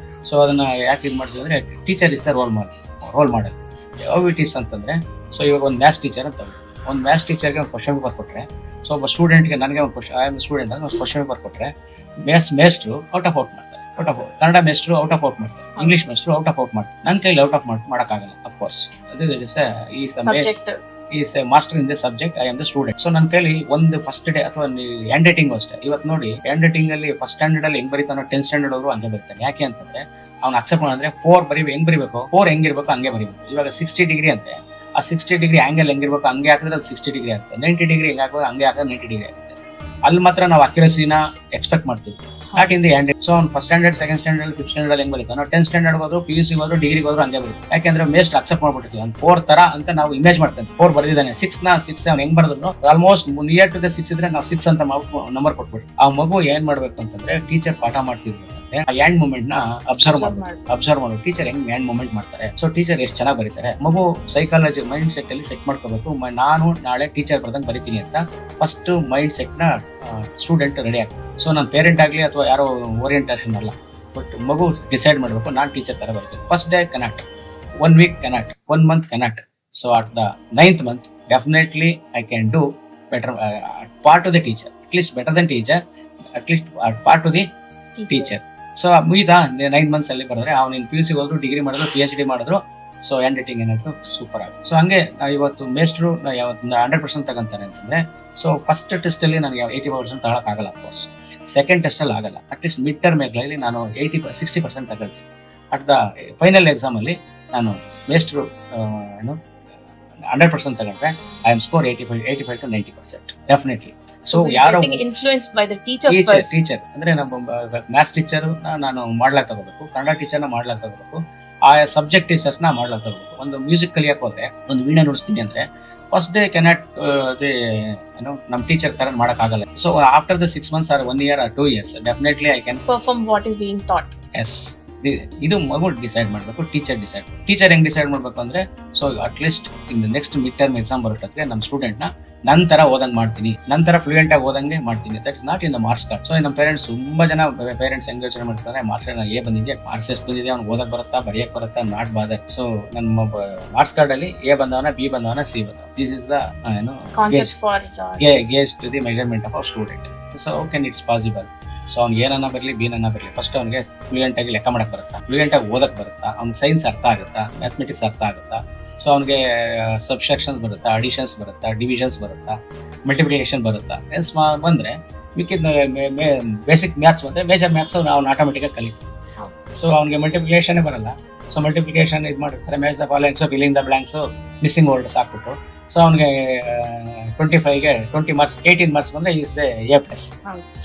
ಸೊ ಅದನ್ನ ಯಾಕೆ ಇದು ಮಾಡ್ತೀವಿ ಅಂದರೆ teacher is the role model. ಯಾವ ಇಟ್ ಈಸ್ ಅಂತಂದರೆ, ಸೊ ಇವಾಗ ಒಂದು ಮ್ಯಾಥ್ಸ್ ಟೀಚರ್ ಅಂತ, ಒಂದು ಮ್ಯಾಥ್ಸ್ ಟೀಚರ್ಗೆ ಒಂದು ಕ್ವಶನ್ ಪೇಪರ್ ಕೊಟ್ಟರೆ, ಸೊ ಒಬ್ಬ ಸ್ಟೂಡೆಂಟ್ಗೆ, ನನಗೆ ಒಂದು ಸ್ಟೂಡೆಂಟ್ ಒಂದು ಕ್ವಶನ್ ಪೇಪರ್ ಕೊಟ್ಟರೆ, ಮೇಸ್ಟ್ರು ಔಟ್ ಆಫ್ ಮಾಡ್ತಾರೆ. ಕನ್ನಡ ಮೇಸ್ಟ್ರು ಔಟ್ ಆಫ್ ಔಟ್ ಮಾಡ್ತಾರೆ, ಇಂಗ್ಲೀಷ್ ಮೇಸ್ಟ್ರು ಔಟ್ ಆಫ್ ಮಾಡ್ತಾರೆ. ನನ್ನ ಕೈಲಿ ಔಟ್ ಆಫ್ ಮಾಡೋಕ್ಕಾಗಲ್ಲ. Of course is A master in the subject, I am the student. So ನನ್ನ ಕೈಲಿ ಒಂದು ಫಸ್ಟ್ ಡೇ ಅಥವಾ ಹ್ಯಾಂಡ್ ರೈಟಿಂಗ್ ಅಷ್ಟೇ. ಇವತ್ತು ನೋಡಿ ಹ್ಯಾಂಡ್ ರೈಟಿಂಗ್ ಅಲ್ಲಿ ಫಸ್ಟ್ ಸ್ಟ್ಯಾಂಡರ್ಡ್ ಅಲ್ಲಿ ಹೆಂಗ್ ಬರೀತಾನೋ 10th ಸ್ಟ್ಯಾಂಡರ್ಡ್ ಅವರು ಹಂಗೆ ಬರೀತಾನೆ. ಯಾಕೆ ಅಂತಂದ್ರೆ ಅವ್ನು ಅಕ್ಸೆಪ್ಟ್ ಮಾಡಿದ್ರೆ 4 ಹೆಂಗ್ ಬರೀಬೇಕು, 4 ಹೆಂಗಿರ್ಬೇಕು ಹಂಗೆ ಬರೀಬೇಕು. ಇವಾಗ 60 ಡಿಗ್ರಿ ಅಂದ್ರೆ ಆ 60 ಡಿಗ್ರಿ ಆಂಗಲ್ ಹೆಂಗಿರ್ಬೇಕು ಹಂಗೆ ಹಾಕಿದ್ರೆ ಅದು 60 ಡಿಗ್ರಿ ಆಗುತ್ತೆ. 90 ಡಿಗ್ರಿ ಹೆಂಗೆ ಹಾಕೋದು ಹಂಗೆ ಹಾಕಿದ್ರೆ 90 ಡಿಗ್ರಿ ಆಗುತ್ತೆ. ಅಲ್ಲಿ ಮಾತ್ರ ನಾವು ಅಕ್ಯುರಸಿನ ಎಕ್ಸ್ಪೆಕ್ಟ್ ಮಾಡ್ತೀವಿ, not in the end. So ಅವ್ನು first standard, second standard, fifth standard ಹೆಂಗ್ ಬರೀತಾನೋ, 10th ಸ್ಟ್ಯಾಂಡರ್ಡ್ ಹೋದ್ರು, PUC ಹೋದ್ರು, ಡಿಗ್ರಿಗೆ ಹೋದ್ರು ಹಂಗೆ ಬರುತ್ತೆ. ಯಾಕೆಂದ್ರೆ ಮೇಸ್ಟ್ ಅಕ್ಸೆಪ್ಟ್ ಮಾಡ್ಬಿಟ್ಟಿರ್ತೀವಿ, ಅವ್ನು 4 ತರ ಅಂತ ನಾವು ಇಮೇಜ್ ಮಾಡ್ತೇವೆ. 4 ಬರ್ದಿದ್ದಾನೆ, 6 ಅವ್ನು ಹೆಂಗ್ ಬರ್ದ್ರು ಆಲ್ಮೋಸ್ಟ್ ನಿಯರ್ ಟು ದ 6 ಇದ್ರೆ ನಾವು 6 ಅಂತ ನಂಬರ್ ಕೊಟ್ಬಿಟ್ಟು ಆ ಮಗು ಏನ್ ಮಾಡ್ಬೇಕು ಅಂತಂದ್ರೆ ಟೀಚರ್ ಪಾಠ ಮಾಡ್ತಿದ್ರು ಆ ಹ್ಯಾಂಡ್ ಮೂವ್ಮೆಂಟ್ ನ ಅಬ್ಸರ್ವ್ ಮಾಡೋದು. ಟೀಚರ್ ಹೆಂಗ್ ಹ್ಯಾಂಡ್ ಮೂವ್ಮೆಂಟ್ ಮಾಡ್ತಾರೆ, ಸೊ ಟೀಚರ್ ಎಷ್ಟು ಚೆನ್ನಾಗಿ ಬರೀತಾರೆ. ಮಗು ಸೈಕಾಲಜಿ ಮೈಂಡ್ ಸೆಟ್ ಅಲ್ಲಿ ಸೆಟ್ ಮಾಡ್ಕೋಬೇಕು, ನಾನು ನಾಳೆ ಟೀಚರ್ ಬರ್ದಂಗೆ ಬರಿತೀನಿ ಅಂತ ಫಸ್ಟ್ ಮೈಂಡ್ ಸೆಟ್ ನ ಸ್ಟೂಡೆಂಟ್ ರೆಡಿ ಆಗ್ತದೆ. ಸೊ ನಾನು ಪೇರೆಂಟ್ ಆಗ್ಲಿ ಅಥವಾ ಯಾರೋ ಓರಿಯೆಂಟೇಷನ್ ಅಲ್ಲ, ಬಟ್ ಮಗು ಡಿಸೈಡ್ ಮಾಡಬೇಕು ನಾನು ಟೀಚರ್ ತರ ಬರ್ತೀನಿ. First day cannot, 1 week cannot, 1 month cannot. So at the 9th month definitely I can do better part two the teacher, at least better than teacher, at least part two the teacher. So ಮುಗಿತಾ 9 months ಅಲ್ಲಿ ಬರೆದ್ರೆ ಅವ್ನು PUC ಹೋದ್ರು, degree ಮಾಡಿದ್ರು, PhD ಮಾಡಿದ್ರು. So hand writing ಏನಾಯ್ತು super ಆಗುತ್ತೆ. So ಹಂಗೆ ಇವತ್ತು ಮೇಸ್ಟ್ರು ಯಾವತ್ತು 100% ತಗೊಂತಾರೆ ಅಂತಂದ್ರೆ, ಸೊ ಫಸ್ಟ್ ಟೆಸ್ಟ್ ಅಲ್ಲಿ ನನಗೆ 85% ತಗೊಳಕ್ ಆಗಲ್ಲ. ಅಫ್ಕೋರ್ಸ್ ಸೆಕೆಂಡ್ ಟೆಸ್ಟ್ ಅಲ್ಲಿ ಆಗಲ್ಲ, ಅಟ್ಲೀಸ್ಟ್ ಮಿಡ್ ಟರ್ಮ್ ಎಗ್ಲಲ್ಲಿ ನಾನು 60% ತಗೊಳ್ತೀನಿ. ಅಟ್ ದ ಫೈನಲ್ ಎಕ್ಸಾಮ್ ಅಲ್ಲಿ ನಾನು ಮೇಸ್ಟ್ರು 100% ತಗೊಂಡ್ರೆ I am score 85 to 90% definitely. So ಯಾರೋ ಇನ್ಫ್ಲೂಯೆನ್ಸ್ಡ್ ಬೈ ದ ಟೀಚರ್ ಅಂದ್ರೆ ನಮ್ಮ ಮ್ಯಾಥ್ಸ್ ಟೀಚರ್ ನಾನು ಮಾಡ್ಲಾಕ್ ತಗೋಬೇಕು, ಕನ್ನಡ ಟೀಚರ್ನ ಮಾಡ್ಲಾಕ್ ತಗೋಬೇಕು, ಆ ಸಬ್ಜೆಕ್ಟ್ ಟೀಚರ್ಸ್ ನ ಮಾಡ್ಲಾಕ್ ತಗೋಬೇಕು. ಒಂದು ಮ್ಯೂಸಿಕ್ ಕಲಿಯಕ್ ಹೋದ್ರೆ, ಒಂದು ವೀಣೆ ನುಡಿಸ್ತೀನಿ ಅಂದ್ರೆ ಫಸ್ಟ್ ಡೇ ಕೆನಾಟ್ ನಮ್ ಟೀಚರ್ ತರ ಮಾಡಕ್ ಆಗಲ್ಲ. So after the 6 months or 1 year or 2 years definitely I can perform what is being thought. Yes, ಇದು ಮಗು ಡಿಸೈಡ್ ಮಾಡ್ಬೇಕು, ಟೀಚರ್ ಹೆಂಗ್ ಡಿಸೈಡ್ ಮಾಡ್ಬೇಕು ಅಂದ್ರೆ, so at least in the next mid term exam ಬರೋಷ್ಟೊತ್ತಿಗೆ ನಮ್ಮ ಸ್ಟೂಡೆಂಟ್ ನ ನನ್ ತರ ಓದಂಗ್ ಮಾಡ್ತೀನಿ, ನಂತರ ಫ್ಲೂಯೆಂಟ್ ಆಗಿ ಓದಂಗೆ ಮಾಡ್ತೀನಿ. That is not in the marks card. So ನಮ್ಮ ಪೇರೆಂಟ್ಸ್, ತುಂಬಾ ಜನ ಪೇರೆಂಟ್ಸ್ ಹೆಂಗ್ ಯೋಚನೆ ಮಾಡ್ತಾರೆ, ಮಾರ್ಕ್ಸ್ ಕಾರ್ಡ್ ಎ ಬಂದಿದೆ, ಮಾರ್ಕ್ಸ್ ಎಷ್ಟು ಬಂದಿದೆ, ಅವ್ನು ಓದಕ್ ಬರುತ್ತಾ, ಬರೆಯಕ್ ಬರುತ್ತಾ, ನಾಟ್ ಬಾದರ್. ಸೊ ನಮ್ಮ ಮಾರ್ಕ್ಸ್ ಕಾರ್ಡ್ ಅಲ್ಲಿ ಎ ಬಂದವನ, ಬಿ ಬಂದವನ, ಸಿ ಬಂದವ. This is the gauge to the measurement of our student. So how can it's possible? So ಅವ್ನಿಗೆ ಏನನ್ನ ಬರಲಿ, ಬಿನನ್ನ ಬರಲಿ, ಫಸ್ಟ್ ಅವ್ನಿಗೆ ಫ್ಲೂಯೆಂಟ್ ಆಗಿ ಲೆಕ್ಕ ಮಾಡಕ್ ಬರುತ್ತಾ, ಫ್ಲೂಯೆಂಟ್ ಆಗಿ ಓದಕ್ ಬರುತ್ತಾ, ಅವ್ನಿಗೆ ಸೈನ್ಸ್ ಅರ್ಥ ಆಗುತ್ತಾ, ಮ್ಯಾಥಮೆಟಿಕ್ಸ್ ಅರ್ಥ ಆಗುತ್ತಾ, ಸೊ ಅವ್ನಿಗೆ ಸಬ್ಸ್ಟ್ರಾಕ್ಷನ್ಸ್ ಬರುತ್ತಾ, ಅಡಿಷನ್ಸ್ ಬರುತ್ತಾ, ಡಿವಿಷನ್ಸ್ ಬರುತ್ತಾ, ಮಲ್ಟಿಪ್ಲಿಕೇಶನ್ ಬರುತ್ತಾ. ಬಂದ್ರೆ ಮಿಕ್ಕಿದ ಬೇಸಿಕ್ ಮ್ಯಾಥ್ಸ್ ಬಂದ್ರೆ ಮೇಜರ್ ಮ್ಯಾಥ್ಸ್ ಅವ್ನು ಆಟೋಮೆಟಿಕ್ ಆಗಿ ಕಲಿತೀವಿ. ಸೊ ಅವ್ನಿಗೆ ಮಲ್ಟಿಪ್ಲಿಕೇಶನ್ ಬರಲ್ಲ. ಸೊ ಮಲ್ಟಿಪ್ಲಿಕೇಶನ್ ಇದು ಮಾಡಿರ್ತಾರೆ, match the followings, filling the blanks, missing words ಹಾಕ್ಬಿಟ್ಟು. ಸೊ ಅವ್ನಿಗೆ 25ಗೆ 20 marks, 18 marks ಬಂದ್ರೆ ಈಸ್ ದ A+.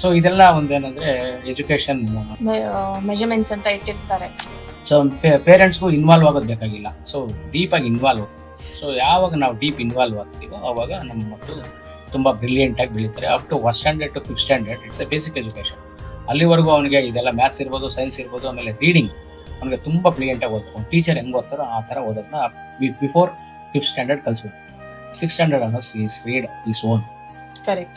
ಸೊ ಇದೆಲ್ಲ ಒಂದೇನಂದ್ರೆ ಎಜುಕೇಶನ್ ಮೆಜರ್ಮೆಂಟ್ಸ್ ಅಂತ ಇಟ್ಟಿರ್ತಾರೆ. ಸೊ ಪೇರೆಂಟ್ಸ್ಗೂ ಇನ್ವಾಲ್ವ್ ಆಗೋದು ಬೇಕಾಗಿಲ್ಲ, ಸೊ ಡೀಪ್ ಆಗಿ ಇನ್ವಾಲ್ವ್. ಸೊ ಯಾವಾಗ ನಾವು ಡೀಪ್ ಇನ್ವಾಲ್ವ್ ಆಗ್ತೀವೋ ಅವಾಗ ನಮ್ಮ ಮಕ್ಕಳು ತುಂಬಾ ಬ್ರಿಲಿಯಂಟ್ ಆಗಿ ಬೆಳೀತಾರೆ. Up to 1st standard to 5th standard it's a basic education. ಅಲ್ಲಿವರೆಗೂ ಅವನಿಗೆ ಇದೆಲ್ಲ ಮ್ಯಾಥ್ಸ್ ಇರ್ಬೋದು, ಸೈನ್ಸ್ ಇರ್ಬೋದು, ಆಮೇಲೆ ರೀಡಿಂಗ್ ಅವನಿಗೆ ತುಂಬಾ ಬ್ರಿಲಿಯಂಟ್ ಆಗಿ ಓದ್ಬೇಕು. ಟೀಚರ್ ಹೆಂಗ್ ಓದ್ತಾರೋ ಆ ತರ ಓದೋದನ್ನ ಬಿಫೋರ್ 5th standard ಕಲಿಸ್ಬೇಕು. 6th standard ಅನ್ನೋಸ್ is read is own. Correct.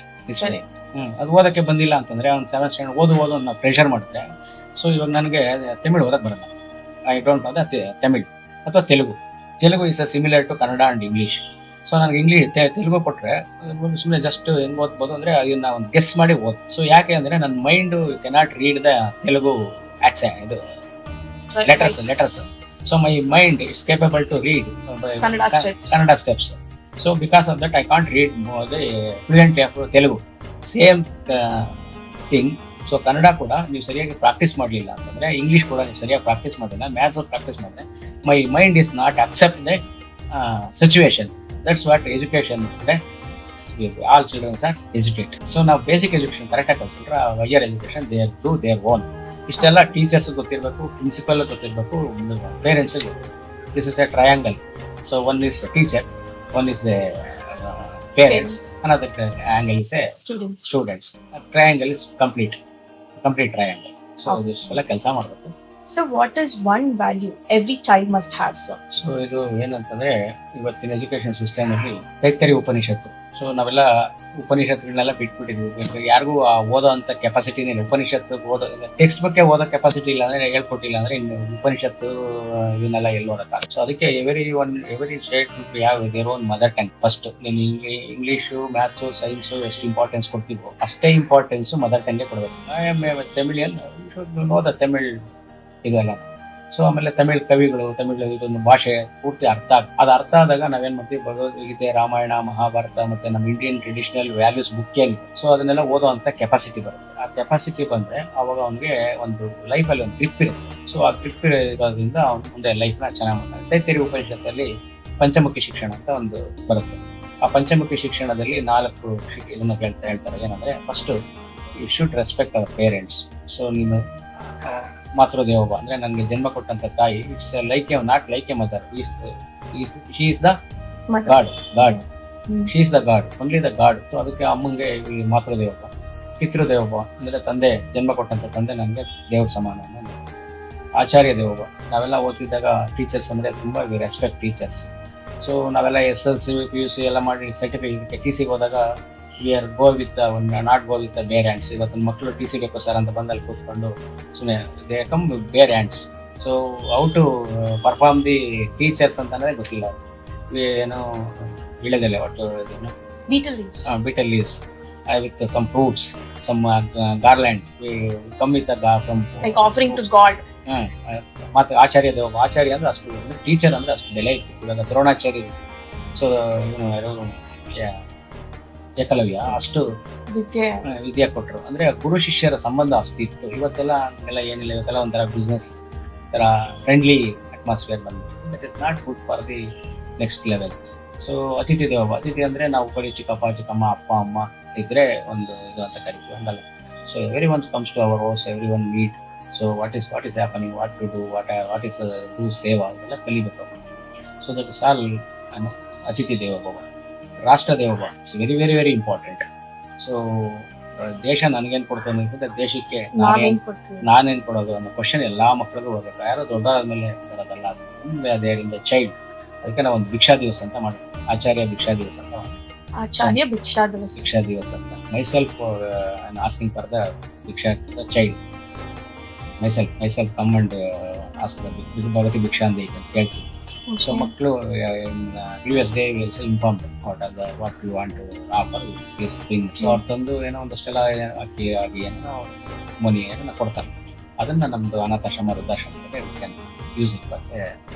ಅದು ಓದಕ್ಕೆ ಬಂದಿಲ್ಲ ಅಂತಂದ್ರೆ ಅವ್ನು 7th standard ಓದು ಅನ್ನೋ ಪ್ರೆಷರ್ ಮಾಡಿದ್ರೆ. ಸೊ ಇವಾಗ ನನಗೆ ತಮಿಳು ಓದಕ್ ಬರಲ್ಲ, I don't know the Tamil ಅಥವಾ Telugu is similar to Kannada and English. ಸೊ ನನಗೆ ತೆಲುಗು ಕೊಟ್ರೆ ಸುಮ್ಮನೆ ಜಸ್ಟ್ ಹೆಂಗ್ ಓದ್ಬೋದು ಅಂದ್ರೆ ಅದನ್ನ ಒಂದು ಗೆಸ್ ಮಾಡಿ ಓದ್. ಸೊ ಯಾಕೆ ಅಂದ್ರೆ ನನ್ನ mind cannot read the Telugu ಇದು letters. So my mind is capable to read Kannada steps. So because of that I can't read fluently of Telugu. Same thing. So Kannada ಕೂಡ ನೀವು ಸರಿಯಾಗಿ ಪ್ರಾಕ್ಟೀಸ್ ಮಾಡಲಿಲ್ಲ ಅಂತಂದ್ರೆ, ಇಂಗ್ಲೀಷ್ ಕೂಡ ನೀವು ಸರಿಯಾಗಿ ಪ್ರಾಕ್ಟೀಸ್ ಮಾಡಿಲ್ಲ, ಮ್ಯಾಥ್ಸ್ ಪ್ರಾಕ್ಟೀಸ್ ಮಾಡಿದ್ರೆ my mind is not accept the situation. That's what education ಅಂದ್ರೆ all childrens are educated. So ನಾವು ಬೇಸಿಕ್ ಎಜುಕೇಶನ್ ಕರೆಕ್ಟಾಗಿ ಕಲಿಸ್ಬಿಟ್ರೆ higher education they do their own. ಇಷ್ಟೆಲ್ಲ ಟೀಚರ್ಸ್ ಗೊತ್ತಿರಬೇಕು, ಪ್ರಿನ್ಸಿಪಲ್ ಗೊತ್ತಿರಬೇಕು, ಪೇರೆಂಟ್ಸ್ ಗೊತ್ತಿರಬೇಕು. This is a triangle. So one is teacher, one is the parents, another angle is a students. A triangle is complete triangle. So this ಎಲ್ಲ ಕೆಲಸ ಮಾಡಬೇಕು. So what is one value every child must have, sir? So ಇದು ಏನಂತಂದ್ರೆ ಇವತ್ತಿನ education system ಅಲ್ಲಿ ತೈತ್ತರಿ ಉಪನಿಷತ್ತು. So ನಾವೆಲ್ಲ ಉಪನಿಷತ್ತುಗಳನ್ನೆಲ್ಲ ಬಿಟ್ಬಿಟ್ಟಿದ್ವಿ. ಯಾರಿಗೂ ಓದೋ ಅಂತ ಕೆಪಾಸಿಟಿನೇ ಇಲ್ಲ. ಉಪನಿಷತ್ತು ಓದೋ ಟೆಕ್ಸ್ಟ್ ಬುಕ್ ಓದೋ ಕೆಪಾಸಿಟಿ ಇಲ್ಲ ಅಂದ್ರೆ, ಹೇಳ್ಕೊಟ್ಟಿಲ್ಲ ಅಂದ್ರೆ ಇನ್ನು ಉಪನಿಷತ್ತು ಇವನ್ನೆಲ್ಲ ಎಲ್ಲಿ ಓದಕ್ಕಾಗ. ಸೊ ಅದಕ್ಕೆ ಎವರಿ ಸ್ಟೇಟ್ ಯಾವ their own mother tongue. First ನೀನು ಇಂಗ್ಲೀಷು, ಮ್ಯಾಥ್ಸು, ಸೈನ್ಸು ಎಷ್ಟು ಇಂಪಾರ್ಟೆನ್ಸ್ ಕೊಡ್ತೀವೋ ಅಷ್ಟೇ ಇಂಪಾರ್ಟೆನ್ಸ್ ಮದರ್ ಟಂಗ್ಗೆ ಕೊಡಬೇಕು. I am Tamilian, you should know the Tamil ಇದೆಲ್ಲ. ಸೊ ಆಮೇಲೆ ತಮಿಳ್ ಕವಿಗಳು, ತಮಿಳ್ ಇದೊಂದು ಭಾಷೆ ಪೂರ್ತಿ ಅರ್ಥ ಆದಾಗ ನಾವೇನ್ ಮಾಡ್ತೀವಿ, ಭಗವದ್ಗೀತೆ, ರಾಮಾಯಣ, ಮಹಾಭಾರತ ಮತ್ತೆ ನಮ್ಮ ಇಂಡಿಯನ್ ಟ್ರೆಡಿಷನಲ್ ವ್ಯಾಲ್ಯೂಸ್ ಬುಕ್ ಏನಿದೆ, ಸೊ ಅದನ್ನೆಲ್ಲ ಓದುವಂತ ಕೆಪಾಸಿಟಿ ಬರುತ್ತೆ. ಆ ಕೆಪಾಸಿಟಿ ಬಂದ್ರೆ ಅವಾಗ ಅವ್ನಿಗೆ ಒಂದು ಲೈಫಲ್ಲಿ ಒಂದು ಗ್ರಿಪ್ ಇರುತ್ತೆ. ಸೊ ಆ ಗ್ರಿಪ್ ಇರೋದ್ರಿಂದ ಅವ್ನು ಮುಂದೆ ಲೈಫ್ನ ಚೆನ್ನಾಗಿ ಮಾಡ್ತಾನೆ. ತೈತ್ತರಿ ಉಪನಿಷತ್ತಲ್ಲಿ ಪಂಚಮುಖಿ ಶಿಕ್ಷಣ ಅಂತ ಒಂದು ಬರುತ್ತೆ. ಆ ಪಂಚಮುಖಿ ಶಿಕ್ಷಣದಲ್ಲಿ 4 ಇದನ್ನ ಹೇಳ್ತಾರೆ. ಏನಂದ್ರೆ first you should respect our parents. So ನೀನು ಮಾತೃದೇವೋಭವ ಅಂದ್ರೆ ನನಗೆ ಜನ್ಮ ಕೊಟ್ಟಂತ ತಾಯಿ, it's like a not like a mother, she is the god, she is the god, only the god. So ಅದಕ್ಕೆ ಅಮ್ಮಂಗೆ ಈ ಮಾತೃದೇವೋಭವ. ಪಿತೃದೇವೋಭವ ಅಂದ್ರೆ ತಂದೆ, ಜನ್ಮ ಕೊಟ್ಟಂತ ತಂದೆ ನನಗೆ ದೇವ್ರ ಸಮಾನ. ಆಚಾರ್ಯ ದೇವೋಭವ, ನಾವೆಲ್ಲ ಓದ್ತಿದ್ದಾಗ ಟೀಚರ್ಸ್ ಅಂದ್ರೆ ತುಂಬಾ ವಿ ರೆಸ್ಪೆಕ್ಟ್ ಟೀಚರ್ಸ್. ಸೊ ನಾವೆಲ್ಲ SLC PUC ಎಲ್ಲ ಮಾಡಿ ಸರ್ಟಿಫಿಕೇಟ್ TC ಹೋದಾಗ we are go with not go with bare hands. ಇವತ್ತಿನ ಮಕ್ಕಳು TC ಬೇಕು ಸರ್ ಅಂತ ಬಂದಲ್ಲಿ ಕೂತ್ಕೊಂಡು ಸುಮ್ಮನೆ they come bare hands. So how to perform the teachers ಅಂತಂದ್ರೆ ಗೊತ್ತಿಲ್ಲ. ಏನು ಇಳೆದೆಲೆ ಒಟ್ಟು betel leaves with some fruits, some garland. We come with from like offering to God. ಮತ್ತೆ ಆಚಾರ್ಯ ದೇವೋಭವ. ಆಚಾರ್ಯ ಅಂದ್ರೆ ಅಷ್ಟು, ಟೀಚರ್ ಅಂದ್ರೆ ಅಷ್ಟು ಬೆಲೆ ಇತ್ತು. ಇವಾಗ ದ್ರೋಣಾಚಾರ್ಯ, ಸೊ ಏಕಲವ್ಯ ಅಷ್ಟು ವಿದ್ಯೆ ಕೊಟ್ಟರು. ಅಂದ್ರೆ ಗುರು ಶಿಷ್ಯರ ಸಂಬಂಧ ಅಷ್ಟು ಇತ್ತು. ಇವತ್ತೆಲ್ಲ ಏನಿಲ್ಲ, ಇವತ್ತೆಲ್ಲ ಒಂಥರ ಬಿಸ್ನೆಸ್ ತರ ಫ್ರೆಂಡ್ಲಿ ಅಟ್ಮಾಸ್ಫಿಯರ್ ಬಂದ್ಬಿಟ್ಟು. That is not good for the next level. So ಅತಿಥಿ ದೇವೋಭವ. ಅತಿಥಿ ಅಂದ್ರೆ ನಾವು ಬರೀ ಚಿಕ್ಕಪ್ಪ ಚಿಕ್ಕಮ್ಮ ಅಪ್ಪ ಅಮ್ಮ ಇದ್ರೆ ಒಂದು ಇದು ಅಂತ ಕರಿತೀವಿ, ಹಂಗಲ್ಲ. So every one comes to our house, every one meet. So what is happening, what to do, what is do seva ಅದೆಲ್ಲ ಕಲಿಬೇಕು. ಸೊ ದಟ್ ಇಸ್ ಆಲ್ ಅತಿಥಿ ದೇವೋಭವ. ರಾಷ್ಟ್ರ ದೇವೋಭವ it's very very very important. So ದೇಶ ನನಗೇನು ಕೊಡ್ತೇನೆ ಅಂತಂದ್ರೆ ದೇಶಕ್ಕೆ ನಾನೇನು ಕೊಡೋದು ಅನ್ನೋ ಕ್ವಶನ್ ಎಲ್ಲಾ ಮಕ್ಕಳಿಗೂ ಹೋಗ್ಬೇಕು. ಯಾರೋ ದೊಡ್ಡಾದ್ಮೇಲೆ ಬರೋದಲ್ಲ, ದೇರಿಂದ ಚೈಲ್ಡ್. ಅದಕ್ಕೆ ನಾವು ಒಂದು ಭಿಕ್ಷಾ ದಿವಸ ಅಂತ ಮಾಡ್ತೀವಿ, ಆಚಾರ್ಯ ಭಿಕ್ಷಾ ದಿವಸ ಅಂತ ಮಾಡ್ತೀವಿ. ಭಿಕ್ಷಾ ದಿವಸ ಅಂತ myself asking for the bhiksha child. Myself come and ask ಭಗವತಿ ಭಿಕ್ಷಾ ಅಂತ ಕೇಳ್ತೀವಿ. ಸೊ ಮಕ್ಕಳು previous day will inform what you want to offer please bring. So ಅವ್ರು ತಂದು ಏನೋ ಒಂದಷ್ಟೆಲ್ಲ ಅಕ್ಕಿ ಆಗಿ ಏನೋ ಮನಿ ಏನೋ ಕೊಡ್ತಾರೆ. ಅದನ್ನ ನಮ್ದು ಅನಾಥಾಶ್ರಮ ವೃದ್ಧಾಶ್ರಮ use it.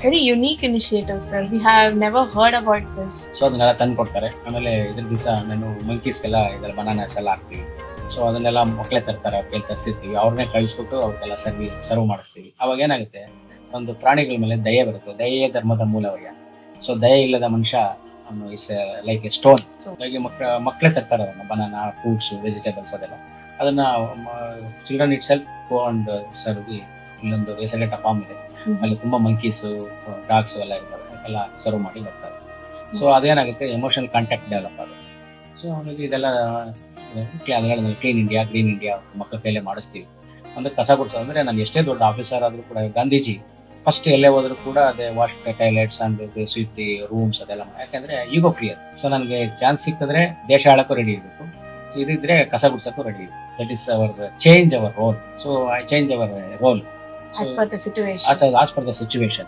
Very unique initiative sir, we have never heard about this. So ಅದನ್ನೆಲ್ಲ ತಂದು ಕೊಡ್ತಾರೆ. ಆಮೇಲೆ ಇದ್ರ ದಿವಸ ನಾನು ಮಂಕೀಸ್ಗೆಲ್ಲ ಇದೆಲ್ಲ ಬನಾನಾಸ್ ಎಲ್ಲ ಹಾಕ್ತೀವಿ. ಸೊ ಅದನ್ನೆಲ್ಲ ಮಕ್ಕಳೇ ತರ್ತಾರೆ, ಕೈಲಿ ತರಿಸಿರ್ತೀವಿ. ಅವ್ರನ್ನೇ ಕಳಿಸ್ಬಿಟ್ಟು ಅವ್ರಿಗೆಲ್ಲ ಸರ್ವ್ ಮಾಡಿಸ್ತೀವಿ. ಅವಾಗ ಏನಾಗುತ್ತೆ, ಒಂದು ಪ್ರಾಣಿಗಳ ಮೇಲೆ ದಯೆ ಬರುತ್ತೆ. ದಯೆಯೇ ಧರ್ಮದ ಮೂಲವಯ್ಯ. ಸೊ ದಯೆ ಇಲ್ಲದ ಮನುಷ್ಯ ಇಸ್ ಲೈಕ್ ಎ ಸ್ಟೋನ್. ಹಾಗೆ ಮಕ್ಕಳೇ ತರ್ತಾರೆ ಅವನ್ನ ಬನಾನಾ, ಫ್ರೂಟ್ಸ್, ವೆಜಿಟೇಬಲ್ಸ್ ಅದೆಲ್ಲ. ಅದನ್ನ children it self go and serve. ಇಲ್ಲೊಂದು ಹೆಸರುಘಟ್ಟ ಫಾರ್ಮ್ ಇದೆ, ಅಲ್ಲಿ ತುಂಬಾ ಮಂಕೀಸು, ಡಾಗ್ಸ್ ಎಲ್ಲ ಇರ್ತಾರೆ, ಅದಕ್ಕೆಲ್ಲ ಸರ್ವ್ ಮಾಡಿ ಬರ್ತಾರೆ. ಸೊ ಅದೇನಾಗುತ್ತೆ, ಎಮೋಷನಲ್ ಕಾಂಟ್ಯಾಕ್ಟ್ ಡೆವಲಪ್ ಆಗುತ್ತೆ. ಸೊ ಆಮೇಲೆ ಇದೆಲ್ಲ ಕ್ಲೀನ್ ಇಂಡಿಯಾ, ಗ್ರೀನ್ ಇಂಡಿಯಾ ಮಕ್ಕಳ ಕೈಲೇ ಮಾಡಿಸ್ತೀವಿ. ಅಂದ್ರೆ ಕಸ ಗುಡಿಸೋದು ಅಂದ್ರೆ ನಾನು ಎಷ್ಟೇ ದೊಡ್ಡ ಆಫೀಸರ್ ಆದ್ರೂ ಕೂಡ, ಗಾಂಧೀಜಿ ಫಸ್ಟ್ ಎಲ್ಲೇ ಹೋದ್ರು ಕೂಡ ಅದೇ wash toilets and sweep the rooms ಅದೆಲ್ಲ. ಯಾಕಂದ್ರೆ ಈಗೋ ಫ್ರೀ ಅದು. ಸೊ ನನಗೆ ಚಾನ್ಸ್ ಸಿಕ್ಕಿದ್ರೆ ದೇಶ ಆಳಕ್ಕೂ ರೆಡಿ ಇರಬೇಕು, ಇದಿದ್ರೆ ಕಸ ಗುಡ್ಸಕ್ಕೂ ರೆಡಿ ಇರಬೇಕು. That is our change our role. So I change our role as per the situation.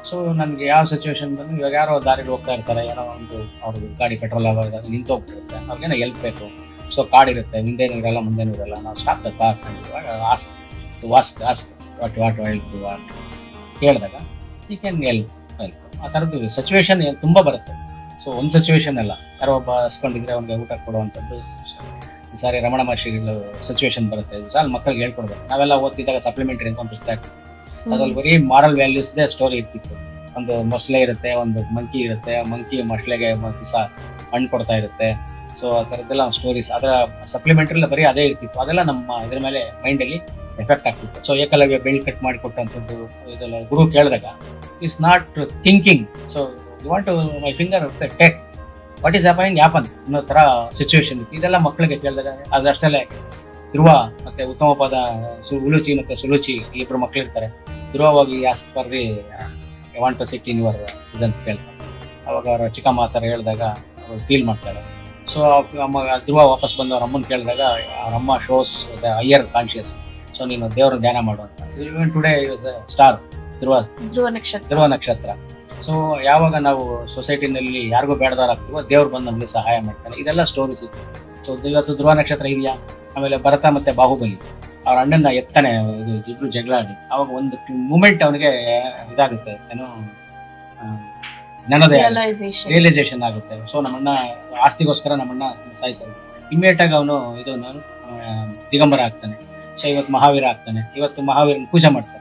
So ನನಗೆ ಯಾವ ಸಿಚುವೇಶನ್ ಬಂದು, ಇವಾಗ ಯಾರೋ ದಾರಿಲಿ ಹೋಗ್ತಾ ಇರ್ತಾರೆ, ಏನೋ ಒಂದು ಅವ್ರಿಗೆ ಗಾಡಿ ಪೆಟ್ರೋಲ್ ಆಗೋದಾಗ ನಿಂತೋಗ್ಬಿಟ್ಟಿರುತ್ತೆ, ಅವ್ರಿಗೇನೋ ಹೆಲ್ಪ್ ಬೇಕು. ಸೊ ಕಾರ್ಡ್ ಇರುತ್ತೆ, ಹಿಂದೇನೂ ಇರಲ್ಲ ಮುಂದೇನೂ ಇರಲ್ಲ. ನಾವು stop the car ask what ಕೇಳಿದಾಗ ಈ ಕ್ಯಾನ್ ಹೆಲ್ಪ್. ಆ ಥರದ್ದು ಸಿಚುವೇಶನ್ ತುಂಬ ಬರುತ್ತೆ. ಸೊ ಒಂದು ಸಿಚುವೇಶನ್ ಅಲ್ಲ, ಯಾರೋ ಒಬ್ಬ ಹಸ್ಕೊಂಡಿದ್ರೆ ಅವ್ನಿಗೆ ಊಟ ಕೊಡುವಂಥದ್ದು. ಸಾರಿ ರಮಣ ಮಹರ್ಷಿಗಳು ಸಿಚುವೇಶನ್ ಬರುತ್ತೆ, ಸಾಲ ಮಕ್ಕಳಿಗೆ ಹೇಳ್ಕೊಡ್ಬೇಕು. ನಾವೆಲ್ಲ ಓದ್ತಿದ್ದಾಗ ಸಪ್ಲಿಮೆಂಟರಿ ಅಂತ ಒಂದು ಪುಸ್ತಕ, ಅದ್ರಲ್ಲಿ ಬರೀ ಮಾರಲ್ ವ್ಯಾಲ್ಯೂಸ್ದೇ ಸ್ಟೋರಿ ಇರ್ತಿತ್ತು. ಒಂದು ಮೊಸಳೆ ಇರುತ್ತೆ, ಒಂದು ಮಂಕಿ ಇರುತ್ತೆ, ಮಂಕಿ ಮೊಸಳೆಗೆ ದಿವಸ ಹಣ್ಣು ಕೊಡ್ತಾ ಇರುತ್ತೆ. ಸೊ ಆ ಥರದ್ದೆಲ್ಲ ಸ್ಟೋರೀಸ್ ಅದರ ಸಪ್ಲಿಮೆಂಟ್ರಿಲ್ಲ ಬರೀ ಅದೇ ಇರ್ತಿತ್ತು. ಅದೆಲ್ಲ ನಮ್ಮ ಇದ್ರ ಮೇಲೆ ಮೈಂಡಲ್ಲಿ ಎಫೆಕ್ಟ್ ಆಗ್ತಿತ್ತು. ಸೊ ಏಕಲವ್ಯ ಬೆಲ್ಟ್ ಕಟ್ ಮಾಡಿ ಕೊಟ್ಟಂಥದ್ದು ಇದೆಲ್ಲ ಗುರು ಕೇಳಿದಾಗ it's not thinking. So you want to my finger take what is happen ಅನ್ನೋ ಥರ ಸಿಚುವೇಶನ್ ಇತ್ತು. ಇದೆಲ್ಲ ಮಕ್ಕಳಿಗೆ ಕೇಳಿದಾಗ ಅದಷ್ಟಲ್ಲೇ ಧ್ರುವ ಮತ್ತೆ ಉತ್ತಮ ಪದ ಉಲುಚಿ ಮತ್ತೆ ಸುಲುಚಿ ಇಬ್ಬರು ಮಕ್ಕಳಿರ್ತಾರೆ. ಧ್ರುವವಾಗಿ ask for the I want to sit in your ಇದಂತ ಕೇಳ್ತಾರೆ. ಅವಾಗ ಅವ್ರ ಚಿಕ್ಕಮ್ಮ ಆ ಥರ ಹೇಳಿದಾಗ ಅವ್ರು ಫೀಲ್ ಮಾಡ್ತಾರೆ. ಸೊ ಅಮ್ಮ ಧ್ರುವ ವಾಪಸ್ ಬಂದು ಅವ್ರ ಅಮ್ಮನ ಕೇಳಿದಾಗ ಅವ್ರ ಅಮ್ಮ shows the higher conscious. So ನೀನು ದೇವ್ರ ಧ್ಯಾನ ಮಾಡುವಂತ. ಇವನ್ ಟುಡೇ ಸ್ಟಾರ್ ಧ್ರುವ ನಕ್ಷತ್ರ. ಸೊ ಯಾವಾಗ ನಾವು ಸೊಸೈಟಿನಲ್ಲಿ ಯಾರಿಗೂ ಬೇಡದಾರಾಗ್ತೀವೋ ದೇವ್ರು ಬಂದು ನಮಗೆ ಸಹಾಯ ಮಾಡ್ತಾನೆ. ಇದೆಲ್ಲ ಸ್ಟೋರೀಸ್ ಇತ್ತು. ಸೊ ಇವತ್ತು ಧ್ರುವ ನಕ್ಷತ್ರ ಇದೆಯಾ. ಆಮೇಲೆ ಭರತ ಮತ್ತೆ ಬಾಹುಬಲಿ ಅವ್ರ ಅಣ್ಣನ ಎತ್ತಾನೆ, ಇದು ಇಬ್ರು ಜಗಳಾಡಿ. ಅವಾಗ ಒಂದು ಮೂಮೆಂಟ್ ಅವನಿಗೆ ಇದಾಗುತ್ತೆ, ಏನೋ ಜ್ಞಾನೋದಯ ರಿಯಲೈಸೇಷನ್ ಆಗುತ್ತೆ. ಸೊ ನಮ್ಮಣ್ಣ ಆಸ್ತಿಗೋಸ್ಕರ ನಮ್ಮಣ್ಣ ಸಾಯಿಸೋದು. ಇಮಿಡಿಯೇಟ್ ಆಗಿ ಅವನು ಇದು ನಾನು ದಿಗಂಬರ ಆಗ್ತಾನೆ. ಸೊ ಇವತ್ತು ಮಹಾವೀರ ಆಗ್ತಾನೆ. ಇವತ್ತು ಮಹಾವೀರನ ಪೂಜೆ ಮಾಡ್ತಾರೆ.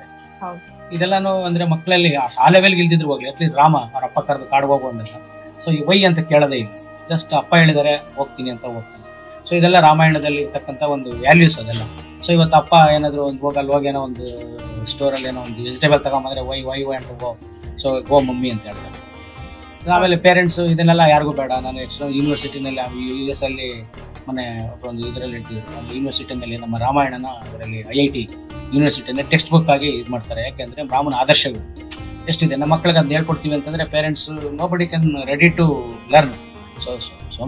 ಇದೆಲ್ಲಾನು ಅಂದ್ರೆ ಮಕ್ಕಳಲ್ಲಿ ಆ ಲೆವೆಲ್ಗೆ ಇಲ್ದಿದ್ರು ಹೋಗ್ಲಿ, ಅಟ್ಲೀಸ್ಟ್ ರಾಮ ಅವ್ರ ಅಪ್ಪ ಕರೆದು ಕಾಡು ಹೋಗು ಅಂದ. ಸೊ ಈ ವೈ ಅಂತ ಕೇಳೋದೇ ಇಲ್ಲ. ಜಸ್ಟ್ ಅಪ್ಪ ಹೇಳಿದ್ದಾರೆ ಹೋಗ್ತೀನಿ ಅಂತ ಹೋಗ್ತೀನಿ. ಸೊ ಇದೆಲ್ಲ ರಾಮಾಯಣದಲ್ಲಿ ಇರ್ತಕ್ಕಂಥ ಒಂದು ವ್ಯಾಲ್ಯೂಸ್ ಅದೆಲ್ಲ. ಸೊ ಇವತ್ತು ಅಪ್ಪ ಏನಾದರೂ ಒಂದು ಹೋಗಿ ಏನೋ ಒಂದು ಸ್ಟೋರಲ್ಲಿ ಏನೋ ಒಂದು ವೆಜಿಟೇಬಲ್ ತಗೊಂಬಂದ್ರೆ ವೈ ಅಂತ ಸೊ ಗೋ ಮಮ್ಮಿ ಅಂತ ಹೇಳ್ತಾರೆ. ಆಮೇಲೆ ಪೇರೆಂಟ್ಸು ಇದನ್ನೆಲ್ಲ ಯಾರಿಗೂ ಬೇಡ, ನಾನು ಎಕ್ಸ್ಟ್ರಾ ಯೂನಿವರ್ಸಿಟಿನಲ್ಲಿ US ಅಲ್ಲಿ ಮೊನ್ನೆ ಒಂದು ಇದರಲ್ಲಿ ಹೇಳ್ತೀವಿ, ಯೂನಿವರ್ಸಿಟಿನಲ್ಲಿ ನಮ್ಮ ರಾಮಾಯಣನ ಅದರಲ್ಲಿ IIT ಯೂನಿವರ್ಸಿಟಿಯಲ್ಲಿ ಟೆಕ್ಸ್ಟ್ ಬುಕ್ ಆಗಿ ಇದು ಮಾಡ್ತಾರೆ. ಯಾಕೆಂದರೆ ರಾಮನ ಆದರ್ಶಗಳು ಎಷ್ಟಿದೆ ನಮ್ಮ ಮಕ್ಕಳಿಗೆ ಅದು ಹೇಳ್ಕೊಡ್ತೀವಿ ಅಂತಂದರೆ parents nobody can ready to learn. So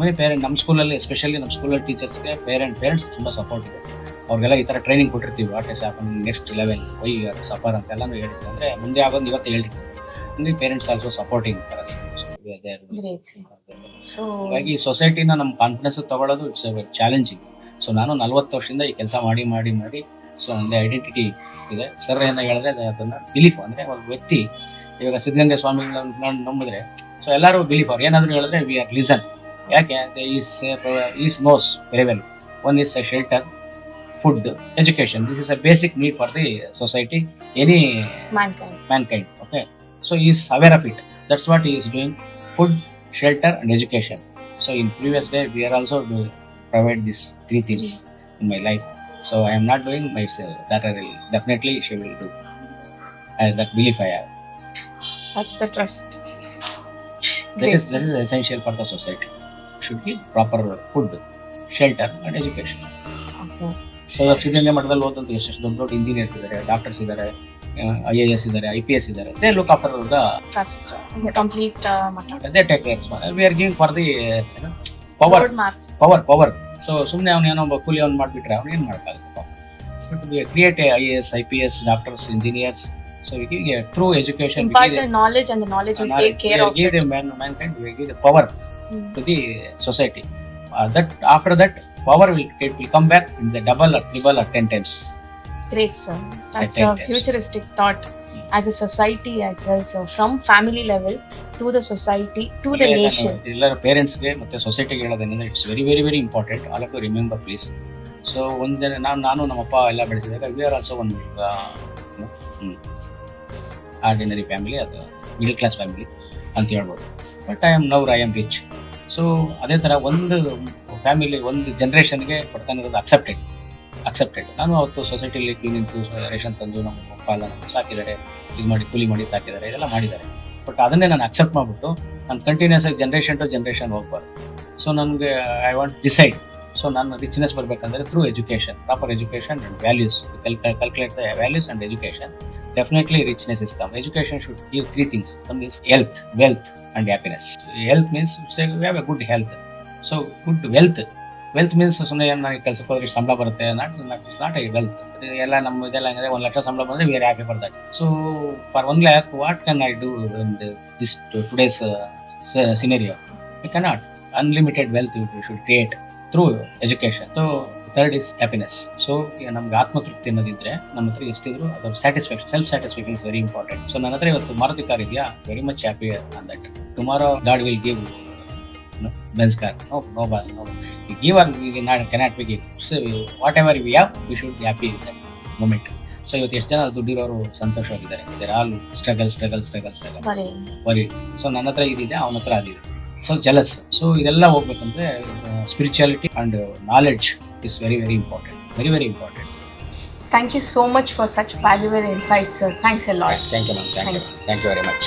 many parent ನಮ್ಮ ಸ್ಕೂಲಲ್ಲಿ, ಎಸ್ಪೆಷಲಿ ನಮ್ಮ ಸ್ಕೂಲಲ್ಲಿ ಟೀಚರ್ಸ್ಗೆ ಪೇರೆಂಟ್ಸ್ ತುಂಬ ಸಪೋರ್ಟ್ ಇದೆ. ಅವ್ರಿಗೆಲ್ಲ ಈ ಥರ ಟ್ರೈನಿಂಗ್ ಕೊಟ್ಟಿರ್ತೀವಿ, what is happen next level, why are suffer ಅಂತೆಲ್ಲನೂ ಹೇಳ್ತೀವಿ. ಅಂದರೆ ಮುಂದೆ ಆಗೋದು ಇವತ್ತು ಹೇಳ್ತೀವಿ. ಅಂದರೆ ಪೇರೆಂಟ್ಸ್ ಆಲ್ಸೋ ಸಪೋರ್ಟಿಂಗ್ ಸೊ ಹಾಗಾಗಿ ಸೊಸೈಟಿನ ನಮ್ಮ ಕಾನ್ಫಿಡೆನ್ಸ್ ತಗೊಳ್ಳೋದು ಇಟ್ಸ್ ಚಾಲೆಂಜಿಂಗ್. ಸೊ ನಾನು 40 ವರ್ಷದಿಂದ ಈ ಕೆಲಸ ಮಾಡಿ ಸೊ ಒಂದು ಐಡೆಂಟಿಟಿ ಇದೆ. ಸರ್ ಏನೋ ಹೇಳಿದ್ರೆ ಅದನ್ನು ಬಿಲೀಫ್, ಅಂದರೆ ಒಬ್ಬ ವ್ಯಕ್ತಿ ಇವಾಗ ಸಿದ್ಧಗಂಗಾ ಸ್ವಾಮಿಗಳನ್ನ ನಂಬಿದ್ರೆ ಸೊ ಎಲ್ಲರೂ ಬಿಲೀಫ್, ಅವ್ರು ಏನಾದರೂ ಹೇಳಿದ್ರೆ ವಿ ಆರ್ ಲಿಸನ್. ಯಾಕೆ is knows very well. One is a shelter, food, education. This is a basic need for the society, any mankind. Okay, so he is aware of it. That's what he is doing: food, shelter, and education. So in previous day, we are also provide these 3 things in my life. So I am not doing myself. That I will definitely she will do. That belief I have. That's the trust. That is essential for the society. Should be proper food, shelter, and education. Okay. So Siddaganga ಮಠದಲ್ಲಿ ಓದಂತ ಎಷ್ಟು ದೊಡ್ಡ engineers ಇದ್ದಾರೆ, doctors ಇದ್ದಾರೆ, IAS ಇದ್ದಾರೆ, IPS ಇದ್ದಾರೆ. They look after the Trust. Complete they take responsibility. We are giving for the power. So ಸುಮ್ಮನೆ ಅವನು ಏನೋ ಒಬ್ಬ ಕೂಲಿ ಅವ್ನು ಮಾಡಿಬಿಟ್ರೆ ಅವ್ನು ಏನು ಮಾಡೋಕ್ಕಾಗುತ್ತೆ? But we create IAS, IPS, doctors, engineers. So we give a true education. Impart the knowledge, and the knowledge will take care of it. Mankind, we give the power to the society. That after that power will come back in the double or triple or 10 times. Great, sir. That's a futuristic thought as a society as well, sir. From family level to the society to the nation. ಎಲ್ಲರ ಪೇರೆಂಟ್ಸ್ಗೆ ಮತ್ತು ಸೊಸೈಟಿಗೆ ಹೇಳೋದೇನೆಂದರೆ it's very very very important. All to remember please. So ಒಂದು ನಾನು ನಮ್ಮಪ್ಪ ಎಲ್ಲ ಬೆಳೆಸಿದಾಗ ವಿ ಆರ್ ಆಲ್ಸೋ ಒಂದು ಆರ್ಡಿನರಿ ಫ್ಯಾಮಿಲಿ, ಅದು ಮಿಡಲ್ ಕ್ಲಾಸ್ ಫ್ಯಾಮಿಲಿ ಅಂತ ಹೇಳ್ಬೋದು. But I am rich. So ಅದೇ ಥರ ಒಂದು ಫ್ಯಾಮಿಲಿ ಒಂದು ಜನ್ರೇಷನ್ಗೆ ಕೊಡ್ತಾನೆ ಇರೋದು ಅಕ್ಸೆಪ್ಟೆಡ್. ನಾನು ಅವತ್ತು ಸೊಸೈಟಿಲಿ ಕ್ಯೂ ನಿಂತು ರೇಷನ್ ತಂದು ನಮ್ಮ ಅಪ್ಪ ಎಲ್ಲ ನಮ್ಗೆ ಸಾಕಿದ್ದಾರೆ, ಇದು ಮಾಡಿ ಕೂಲಿ ಮಾಡಿ ಸಾಕಿದ್ದಾರೆ, ಇದೆಲ್ಲ ಮಾಡಿದ್ದಾರೆ. ಬಟ್ ಅದನ್ನೇ ನಾನು ಅಕ್ಸೆಪ್ಟ್ ಮಾಡಿಬಿಟ್ಟು ನಾನು ಕಂಟಿನ್ಯೂಸ್ ಆಗಿ ಜನ್ರೇಷನ್ ಟು ಜನ್ರೇಷನ್ ಹೋಗ್ಬಾರ್ದು. ಸೊ ನನಗೆ ಐ ವಾಂಟ್ ಡಿಸೈಡ್. ಸೊ ನಾನು ರಿಚ್ನೆಸ್ ಬರಬೇಕಂದ್ರೆ through education, proper education and values, calculate the values and education. Definitely richness is come. Education should give 3 things. One is health, wealth, and happiness. Health means say we have a good health. So good wealth means ಸುಮ್ಮನೆ ನನಗೆ ಕೆಲಸಕ್ಕೆ ಹೋದ್ರೆ ಸಂಬಳ ಬರುತ್ತೆ, not A wealth. ಎಲ್ಲ ನಮ್ಮ ಇದೆಲ್ಲ ಹೆಂಗಿದೆ, 1 ಲಕ್ಷ ಸಂಬಳ ಬಂದರೆ we are happy for that. So for 1 lakh what can I do in this today's scenario? We cannot. Unlimited wealth we should create through education. So third is happiness. So ಈಗ ನಮ್ಗೆ ಆತ್ಮತೃಪ್ತಿ ಅನ್ನೋದಿದ್ರೆ ನಮ್ಮ ಹತ್ರ ಎಷ್ಟಿದ್ರು ಅದರ satisfaction, self satisfaction is very important. So ನನ್ನ ಹತ್ರ ಇವತ್ತು Maruti car ಇದೆಯಾ, very much happy on that. Tomorrow god will give Benz car. No. We give or we cannot be give. So whatever we have, we should be happy with that moment. So ಇವತ್ತು ಎಷ್ಟು ಜನ ದುಡ್ಡಿರೋರು ಸಂತೋಷವಾಗಿದ್ದಾರೆ. They're all struggle. Worry. So ನನ್ನ ಹತ್ರ ಇದಿದೆ, ಅವನ ಹತ್ರ ಅದಿದೆ. So jealous. ಸೊ ಇದೆಲ್ಲ ಹೋಗ್ಬೇಕಂದ್ರೆ spirituality and knowledge is very very important. Very important. Thank you so much for such valuable insights, sir. Thanks a lot. Thank you, ma'am. Thank you very much.